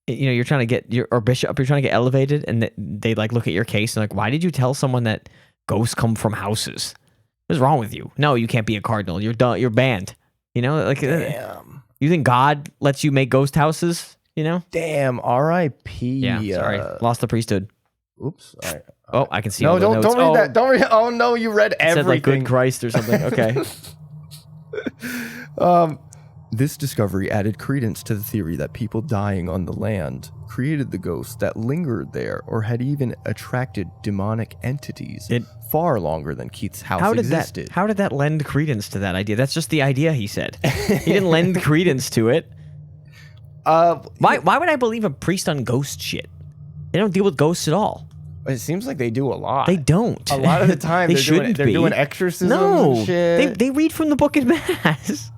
You know, you're trying to get or bishop. You're trying to get elevated, and they like look at your case and like, why did you tell someone that ghosts come from houses? What's wrong with you? No, you can't be a cardinal. You're done. You're banned. You know, like Damn. You think God lets you make ghost houses? You know? Damn. R.I.P. Yeah. Sorry, lost the priesthood. Oops. All right. Oh, I can see. No, all the don't notes. read that. Don't read. Oh no, you read It said like everything. good Christ or something. Okay. This discovery added credence to the theory that people dying on the land created the ghosts that lingered there or had even attracted demonic entities far longer than Keith's house existed. How did that lend credence to that idea? That's just the idea he said. He didn't lend credence to it. Why would I believe a priest on ghost shit? They don't deal with ghosts at all. It seems like they do a lot. They don't. A lot of the time, they're doing exorcisms and shit. They read from the book in mass.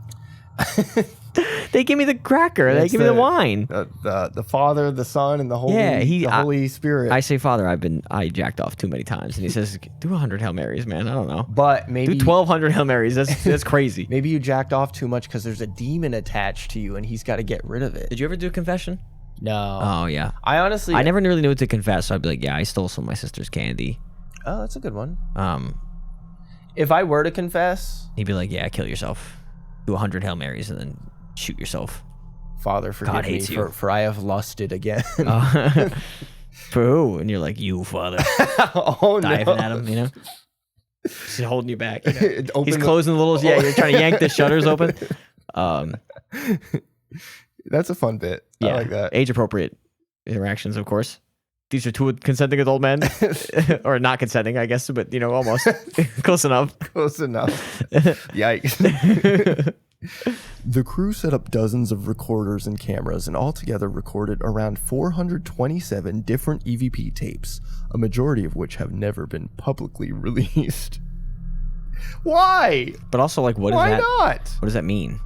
They give me the cracker. They give me the wine. The Father, the Son, and the Holy Spirit. I say, Father, I jacked off too many times, and he says, do 100 Hail Marys, man. I don't know. But maybe do 1,200 Hail Marys. That's crazy. Maybe you jacked off too much because there's a demon attached to you, and he's got to get rid of it. Did you ever do a confession? No. Oh yeah. I never really knew what to confess. So I'd be like, yeah, I stole some of my sister's candy. Oh, that's a good one. If I were to confess, he'd be like, yeah, kill yourself. Do 100 Hail Marys and then shoot yourself. Father, forgive me for I have lusted again. For who? And you're like, you, Father. Oh, diving no. at him, you know? He's holding you back. You know? He's closing the little, you're trying to yank the shutters open. That's a fun bit. Yeah. I like that. Age appropriate interactions, of course. These are two consenting adult men. Or not consenting, I guess, but, you know, almost. Close enough. Close enough. Yikes. The crew set up dozens of recorders and cameras and altogether recorded around 427 different EVP tapes, a majority of which have never been publicly released. Why? But also, like, what is Why that? not? What does that mean?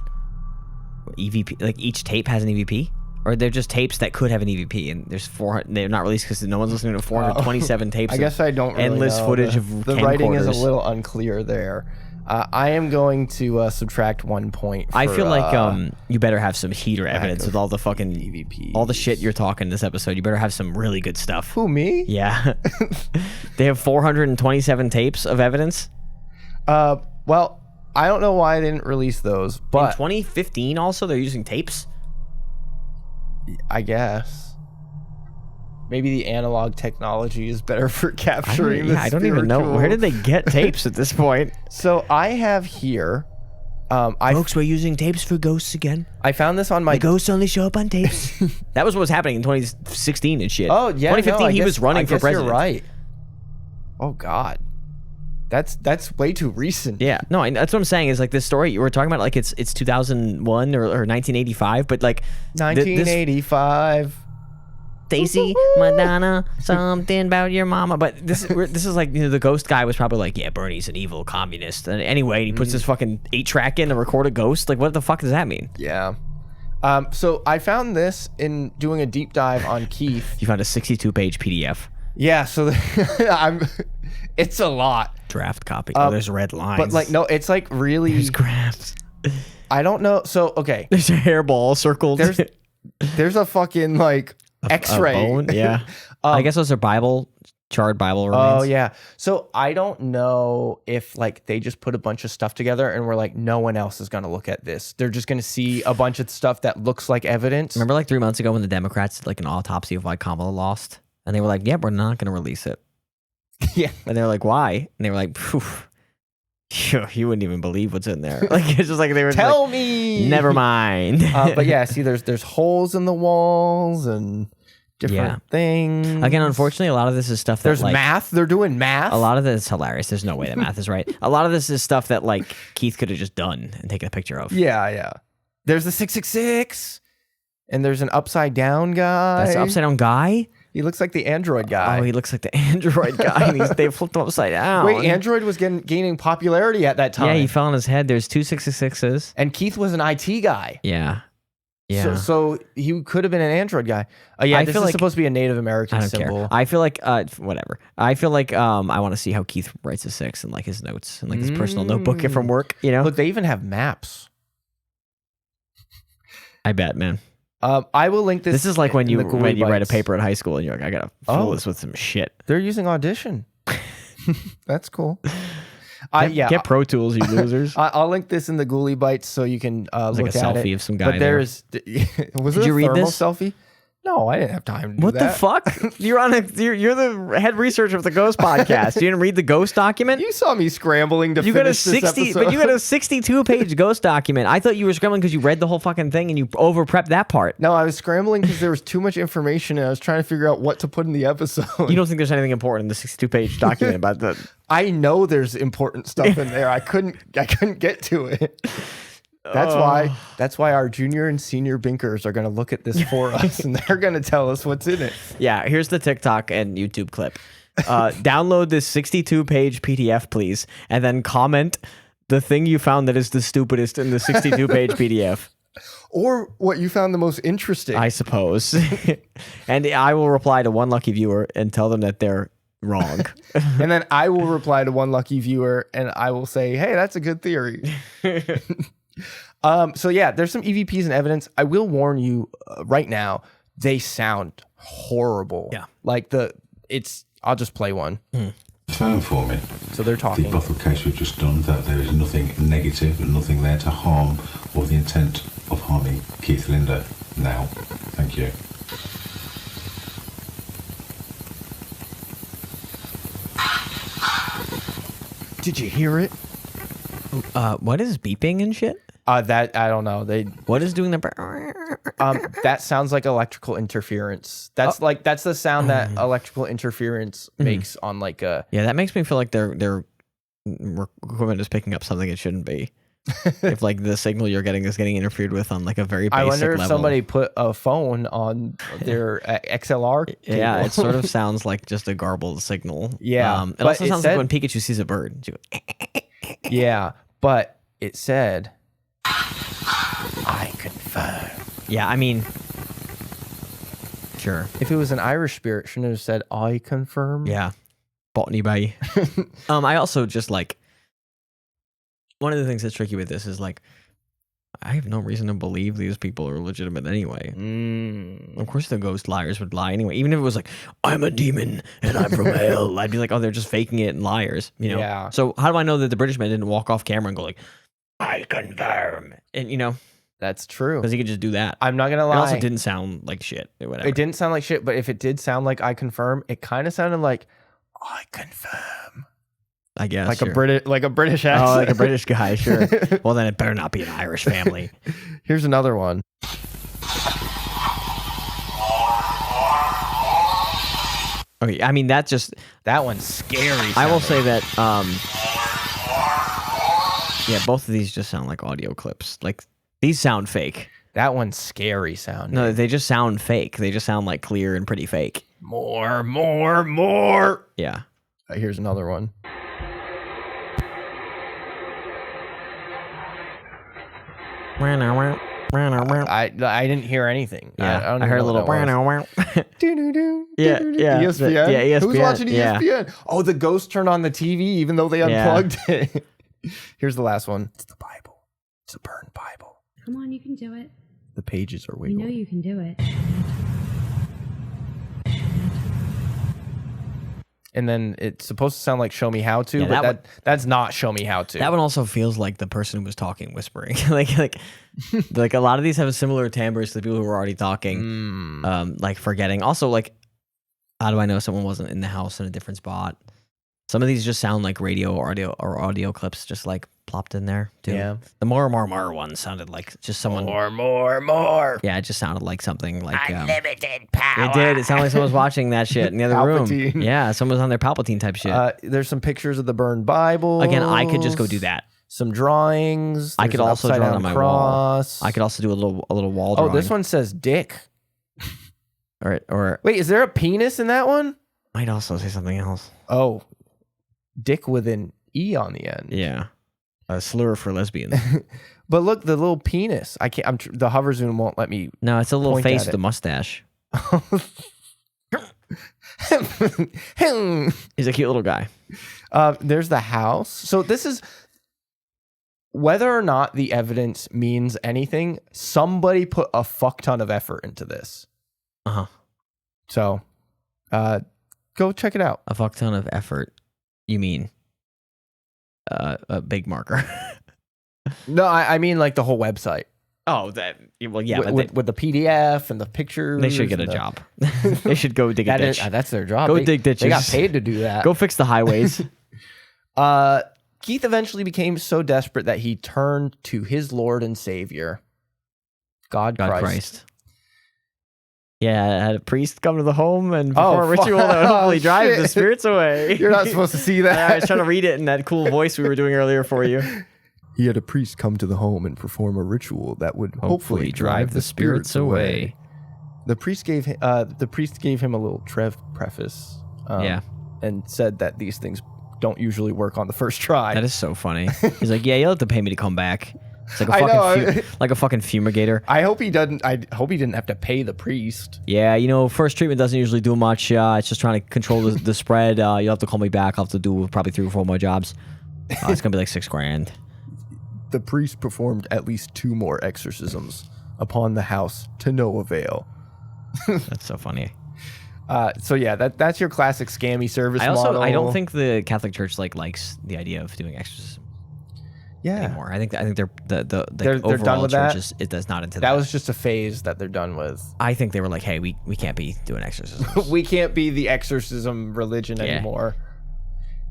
EVP, like each tape has an EVP? Or they're just tapes that could have an EVP, and there's 400. They're not released because no one's listening to 427 tapes. I guess I don't really endless know. footage of the camcorders. writing is a little unclear there. I am going to subtract 1 point. I feel like you better have some heater evidence with all the fucking EVP, all the shit you're talking this episode. You better have some really good stuff. Who, me? Yeah. They have 427 tapes of evidence. Well, I don't know why I didn't release those, but in 2015 also they're using tapes. I guess maybe the analog technology is better for capturing the I don't even know. Where did they get tapes at this point? So I have here. Folks, we're using tapes for ghosts again. I found this on my. The ghosts only show up on tapes. That was what was happening in 2016 and shit. Oh yeah, 2015 he was running for president. You're right. Oh God. That's way too recent. Yeah, no, that's what I'm saying. Is like this story you were talking about, like it's 2001 or 1985, but like 1985. Stacy, Madonna, something about your mama. But this is like, you know, the ghost guy was probably like, yeah, Bernie's an evil communist. And anyway, he puts this fucking 8-track in to record a ghost. Like, what the fuck does that mean? Yeah. So I found this in doing a deep dive on Keith. You found a 62-page PDF. Yeah, so it's a lot. Draft copy. Oh, there's red lines. But like, no, it's like really. There's graphs. I don't know. So okay. There's a hairball circled. There's a fucking like X-ray. A bone? Yeah. I guess those are charred Bible remains. Oh yeah. So I don't know if like they just put a bunch of stuff together and we're like, no one else is gonna look at this. They're just gonna see a bunch of stuff that looks like evidence. Remember like 3 months ago when the Democrats did like an autopsy of why Kamala lost? And they were like, yeah, we're not going to release it. Yeah. And they were like, why? And they were like, you wouldn't even believe what's in there. Like, it's just like they were Tell like, me. Never mind. But yeah, see, there's holes in the walls and different things. Again, unfortunately, a lot of this is stuff that there's like, math. They're doing math. A lot of this is hilarious. There's no way that math is right. A lot of this is stuff that like Keith could have just done and taken a picture of. Yeah, yeah. There's the 666, and there's an upside down guy. That's the upside down guy? He looks like the android guy. Oh, he looks like the android guy. And they flipped him upside down. Wait, android was gaining popularity at that time. Yeah, he fell on his head. There's 2 666s. And Keith was an IT guy. Yeah. Yeah. So he could have been an android guy. Yeah, I this feel is like- supposed to be a Native I American don't symbol. care. I feel like whatever. I feel like I want to see how Keith writes his 6 and like his notes and like his personal notebook from work. You know, Look, they even have maps. I bet, man. I will link this. This is like when in you the Ghouly write a Bites. paper in high school and you're like, I gotta fill this with some shit. They're using Audition. That's cool. Get Pro Tools, you losers. I'll link this in the Ghouly Bites so you can It's look like a at it. selfie of some guy. But there's was Did it you a read thermal this? selfie? No, I didn't have time to do What the that. fuck? You're the head researcher of the Ghost podcast. You didn't read the Ghost document? You saw me scrambling to You got a finish this 60, episode. but you got a 62-page Ghost document. I thought you were scrambling because you read the whole fucking thing and you over prepped that part. No, I was scrambling because there was too much information and I was trying to figure out what to put in the episode. You don't think there's anything important in the 62-page document about the? I know there's important stuff in there. I couldn't get to it. That's why our junior and senior Binkers are going to look at this for us and they're going to tell us what's in it. Yeah, here's the TikTok and YouTube clip. Download this 62-page PDF, please, and then comment the thing you found that is the stupidest in the 62-page PDF. Or what you found the most interesting. I suppose. And I will reply to one lucky viewer and tell them that they're wrong. And then I will reply to one lucky viewer and I will say, hey, that's a good theory. So yeah, there's some EVPs and evidence. I will warn you right now, they sound horrible. Yeah. Like I'll just play one. Confirm for me, So they're the talking. Bothell case we've just done, that there is nothing negative and nothing there to harm or the intent of harming Keith Linder now. Thank you. Did you hear it? What is beeping and shit? That I don't know. What is doing the? That sounds like electrical interference. That's that's the sound that electrical interference makes on like a. Yeah, that makes me feel like their equipment is picking up something it shouldn't be. If like the signal you're getting is getting interfered with on like a very basic I wonder if level. somebody put a phone on their XLR cable. Yeah, it sort of sounds like just a garbled signal. Yeah, it but also it sounds said- like when Pikachu sees a bird. You go, Yeah, but it said, I confirm. yeah, I mean, sure. If it was an Irish spirit, shouldn't it have said, I confirm? Yeah, botany bay. I also just like one of the things that's tricky with this is like I have no reason to believe these people are legitimate anyway. Of course, the ghost liars would lie anyway. Even if it was like, I'm a demon and I'm from hell, I'd be like, oh, they're just faking it and liars, you know? Yeah. So how do I know that the British man didn't walk off camera and go like, I confirm, and you know, That's true. because he could just do that. I'm not going to It lie. also didn't sound like shit or whatever. It didn't sound like shit, but if it did sound like I confirm, it kind of sounded like, I confirm. I guess Like sure. a British accent. Oh, like a British guy, sure. Well, then it better not be an Irish family. Here's another one. Okay, I mean that one's scary. I will sounding. say that yeah, both of these just sound like audio clips. Like these sound fake. That one's scary sounding. No, they just sound fake. They just sound like clear and pretty fake. More. Yeah. Here's another one. I didn't hear anything. Yeah, don't I even heard a know little. what that was. Yeah, yeah, ESPN? yeah, ESPN, Who's watching yeah. ESPN? Oh, the ghost turned on the TV even though they Yeah. unplugged it. Here's the last one. It's the Bible. It's a burned Bible. Come on, you can do it. The pages are You know wiggling. you can do it. And then it's supposed to sound like "Show me how to," Yeah, but that that's not "Show me how to." That one also feels like the person who was talking whispering. like a lot of these have similar timbres to the people who were already talking. Like forgetting. Also, like, how do I know someone wasn't in the house in a different spot? Some of these just sound like radio or audio clips just like plopped in there too. Yeah. The more one sounded like just someone. More. Yeah, it just sounded like something like Unlimited power. it did. It sounded like someone was watching that shit in the other room. Palpatine. Yeah, someone was on their Palpatine type shit. There's some pictures of the burned Bible. Again, I could just go do that. Some drawings. I There's could an also draw upside it on down my wall. cross. I could also do a little wall Oh, drawing. this one says dick. or Wait, is there a penis in that one? might also say something else. Oh, dick with an E on the end. Yeah. A slur for lesbians. But look, the little penis. I can't. The hover zoom won't let me. No, it's a little Point face at with it. a mustache. He's a cute little guy. There's the house. So this is whether or not the evidence means anything. Somebody put a fuck ton of effort into this. So, go check it out. A fuck ton of effort. You mean a big marker? No, I mean like the whole website. Oh, that. Well, yeah, with the PDF and the pictures. they should get a job. They should go dig a ditch. That's their job. Go dig ditches. They got paid to do that. Go fix the highways. Keith eventually became so desperate that he turned to his Lord and Savior, God Christ. Yeah, I had a priest come to the home and perform a ritual that would hopefully drive the spirits away. You're not supposed to see that. I was trying to read it in that cool voice we were doing earlier for you. He had a priest come to the home and perform a ritual that would hopefully drive the spirits away. The priest gave him a little Trev preface. And said that these things don't usually work on the first try. That is so funny. He's like, yeah, you'll have to pay me to come back. It's like a fucking like a fucking fumigator. I hope he doesn't. I hope he didn't have to pay the priest. Yeah, first treatment doesn't usually do much. It's just trying to control the spread. You'll have to call me back. I'll have to do probably 3 or 4 more jobs. It's gonna be like $6,000. The priest performed at least 2 more exorcisms upon the house to no avail. That's so funny. So yeah, that's your classic scammy service model. I don't think the Catholic Church likes the idea of doing exorcism anymore. I think they're they're overall done with church that. It does not into that. That was just a phase that they're done with. I think they were like, hey, we can't be doing exorcisms. We can't be the exorcism religion anymore.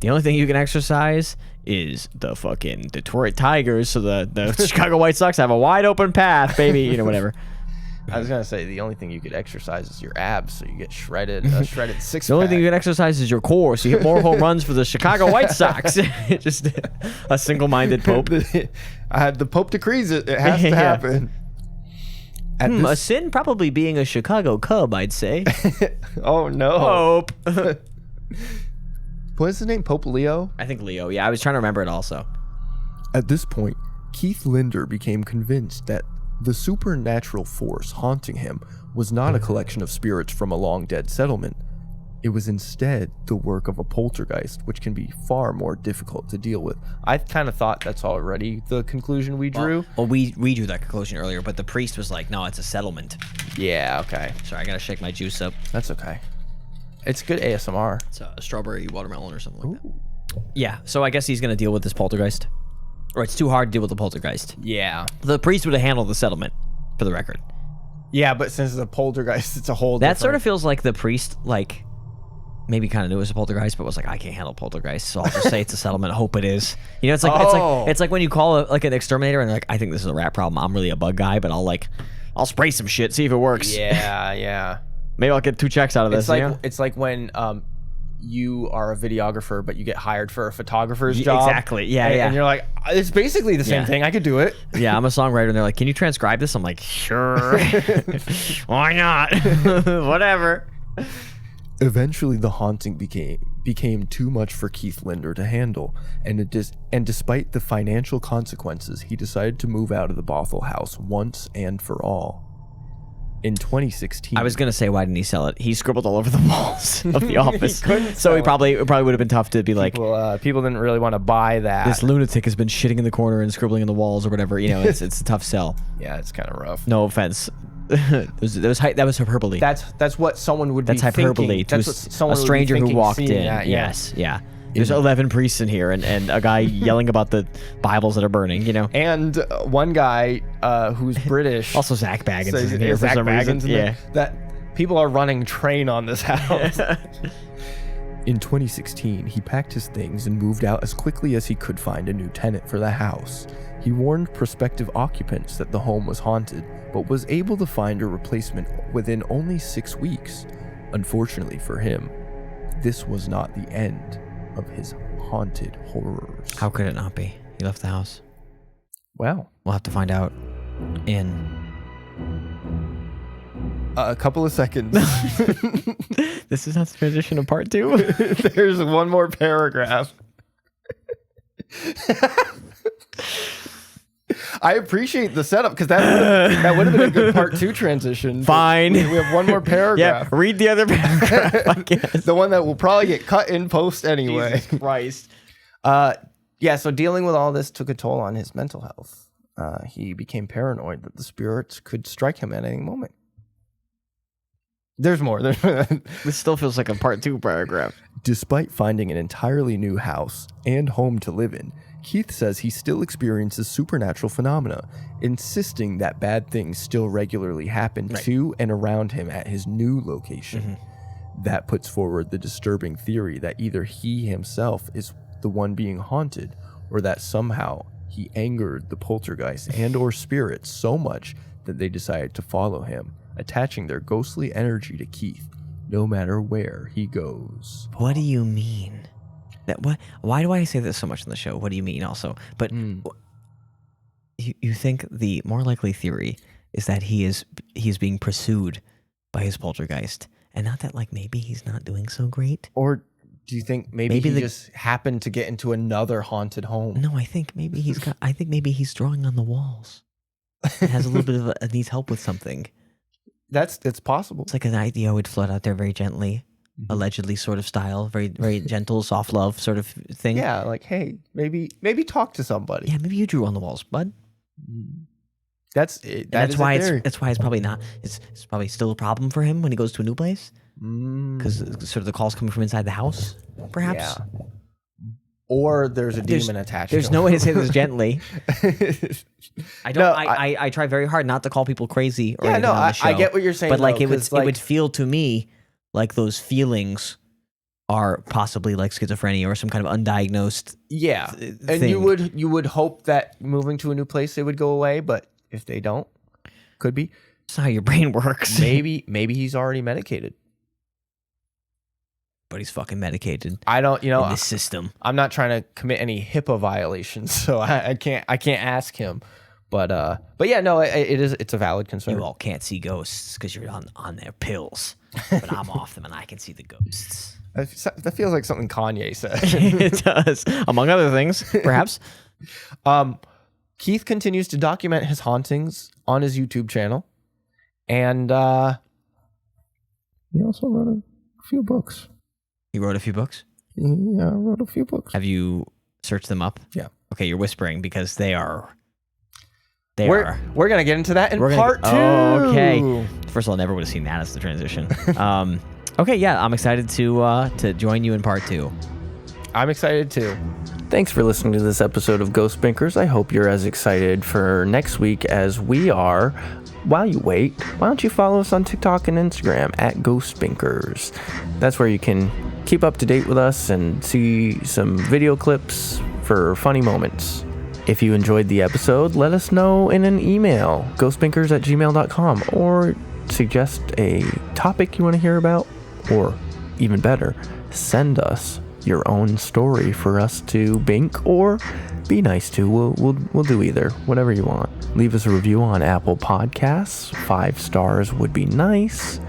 The only thing you can exercise is the fucking Detroit Tigers, so the Chicago White Sox have a wide open path, baby. Whatever. I was gonna say the only thing you could exercise is your abs, so you get shredded, a shredded six. The only thing you can exercise is your core, so you hit more home runs for the Chicago White Sox. Just a single-minded pope. The Pope decrees it. It has to happen. A sin probably being a Chicago Cub, I'd say. Oh no, Pope. What is his name? Pope Leo? I think Leo. Yeah, I was trying to remember it also. At this point, Keith Linder became convinced that the supernatural force haunting him was not a collection of spirits from a long-dead settlement. It was instead the work of a poltergeist, which can be far more difficult to deal with. I kind of thought that's already the conclusion we drew. Well, we drew that conclusion earlier, but the priest was like, no, it's a settlement. Yeah, okay. Sorry, I gotta shake my juice up. That's okay. It's good ASMR. It's a strawberry watermelon or something like that. Yeah, so I guess he's gonna deal with this poltergeist. Or it's too hard to deal with the poltergeist. Yeah. The priest would have handled the settlement, for the record. Yeah, but since it's a poltergeist, it's a whole That sort of feels like the priest, like, maybe kind of knew it was a poltergeist, but was like, I can't handle poltergeist, so I'll just say it's a settlement. Hope it is. It's like it's like when you call an exterminator and they're like, I think this is a rat problem. I'm really a bug guy, but I'll spray some shit, see if it works. Yeah. Maybe I'll get 2 checks out of this. It's like when you are a videographer, but you get hired for a photographer's job. Exactly. Yeah. And you're like, it's basically the same thing. I could do it. Yeah, I'm a songwriter, and they're like, can you transcribe this? I'm like, sure. Why not? Whatever. Eventually, the haunting became too much for Keith Linder to handle, and despite the financial consequences, he decided to move out of the Bothell house once and for all. In 2016, I was gonna say, why didn't he sell it? He scribbled all over the walls of the office, so it probably would have been tough to be like, people didn't really want to buy that. This lunatic has been shitting in the corner and scribbling in the walls or whatever. It's a tough sell. Yeah, it's kind of rough. No offense. That was hyperbole. That's what someone would be thinking. That's hyperbole to a stranger who walked in. That, Yes, yeah. There's 11 priests in here and a guy yelling about the Bibles that are burning, And one guy who's British. Also Zach Baggins is in here for some reason. Yeah. That people are running train on this house. In 2016, he packed his things and moved out as quickly as he could find a new tenant for the house. He warned prospective occupants that the home was haunted, but was able to find a replacement within only 6 weeks. Unfortunately for him, this was not the end of his haunted horrors. How could it not be? He left the house. Well, we'll have to find out in a couple of seconds. This is not the transition of part 2. There's one more paragraph. I appreciate the setup because that would have been a good part 2 transition. Fine. We have one more paragraph. Yeah, read the other paragraph, I guess. The one that will probably get cut in post anyway. Jesus Christ. Yeah, so dealing with all this took a toll on his mental health. He became paranoid that the spirits could strike him at any moment. There's more. This still feels like a part 2 paragraph. Despite finding an entirely new house and home to live in, Keith says he still experiences supernatural phenomena, insisting that bad things still regularly happen to and around him at his new location. That puts forward the disturbing theory that either he himself is the one being haunted, or that somehow he angered the poltergeist and or spirits so much that they decided to follow him, attaching their ghostly energy to Keith, no matter where he goes. What do you mean? Why do I say this so much in the show? What do you mean also? But you think the more likely theory is that he is being pursued by his poltergeist, and not that like maybe he's not doing so great? Or do you think maybe he just happened to get into another haunted home? No, I think maybe he's drawing on the walls. He has a little bit of needs help with something. It's possible. It's like an idea would float out there very gently, allegedly sort of style, very very gentle, soft love sort of thing. Yeah, like hey, maybe talk to somebody. Yeah, maybe you drew on the walls, bud. That's why it's probably not. It's probably still a problem for him when he goes to a new place because sort of the calls coming from inside the house, perhaps. Yeah. Or there's a demon attached. There's to no him. way to say this gently. I try very hard not to call people crazy or anything on the show. I get what you're saying. But like though, it would feel to me like those feelings are possibly like schizophrenia or some kind of undiagnosed and thing. you would hope that moving to a new place they would go away, but if they don't, could be. That's not how your brain works. Maybe he's already medicated. But he's fucking medicated. I don't, in this system. I'm not trying to commit any HIPAA violations, so I can't ask him. But yeah, no, it's a valid concern. You all can't see ghosts because you're on their pills, but I'm off them and I can see the ghosts. That feels like something Kanye said. It does, among other things, perhaps. Keith continues to document his hauntings on his YouTube channel, and he also wrote a few books. You wrote a few books? Yeah, I wrote a few books. Have you searched them up? Yeah. Okay, you're whispering because we're gonna get into that in part 2. Oh, okay. First of all, I never would have seen that as the transition. Okay, yeah, I'm excited to join you in part 2. I'm excited too. Thanks for listening to this episode of Ghost Binkers. I hope you're as excited for next week as we are. While you wait, why don't you follow us on TikTok and Instagram at Ghost Binkers? That's where you can keep up to date with us and see some video clips for funny moments. If you enjoyed the episode, let us know in an email, ghostbinkers@gmail.com, or suggest a topic you want to hear about, or even better, send us your own story for us to bink or be nice to. We'll do either, whatever you want. Leave us a review on Apple Podcasts. 5 stars would be nice.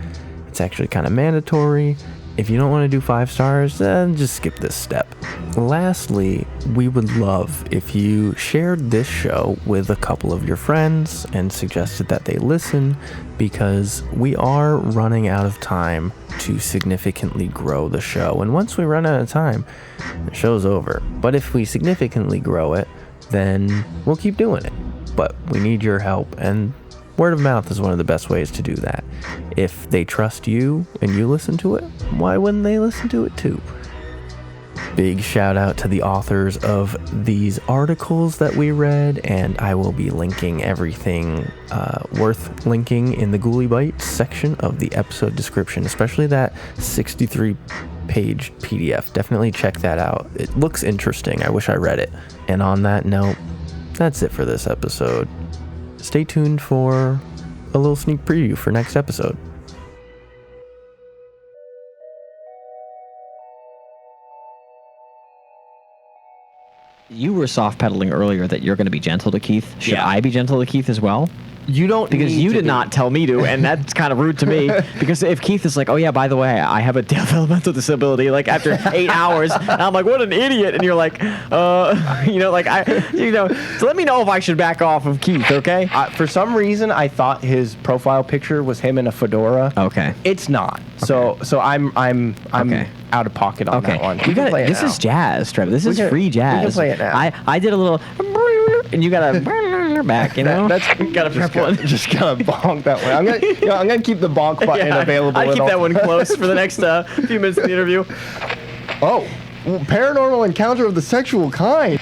It's actually kind of mandatory. If you don't want to do 5 stars, then just skip this step. Lastly, we would love if you shared this show with a couple of your friends and suggested that they listen, because we are running out of time to significantly grow the show. And once we run out of time, the show's over. But if we significantly grow it, then we'll keep doing it. But we need your help, and word of mouth is one of the best ways to do that. If they trust you and you listen to it, why wouldn't they listen to it too? Big shout out to the authors of these articles that we read, and I will be linking everything worth linking in the Ghouly Bites section of the episode description, especially that 63-page PDF. Definitely check that out. It looks interesting. I wish I read it. And on that note, that's it for this episode. Stay tuned for a little sneak preview for next episode. You were soft pedaling earlier that you're going to be gentle to Keith. Should Yeah. I be gentle to Keith as well? You don't because need you to did be. not tell me to, and that's kind of rude to me. Because if Keith is like, oh yeah, by the way, I have a developmental disability, like after 8 hours, and I'm like, what an idiot, and you're like, so let me know if I should back off of Keith, okay? For some reason, I thought his profile picture was him in a fedora. Okay. It's not. So I'm Okay. out of pocket on that one. You got this is jazz, Trev. This is free jazz. We can play it now. I did a little, and you got a back, you know. That's got to prep one. Just gotta bonk that way. I'm gonna keep the bonk button available. I at keep all that one close for the next few minutes of the interview. Oh, paranormal encounter of the sexual kind.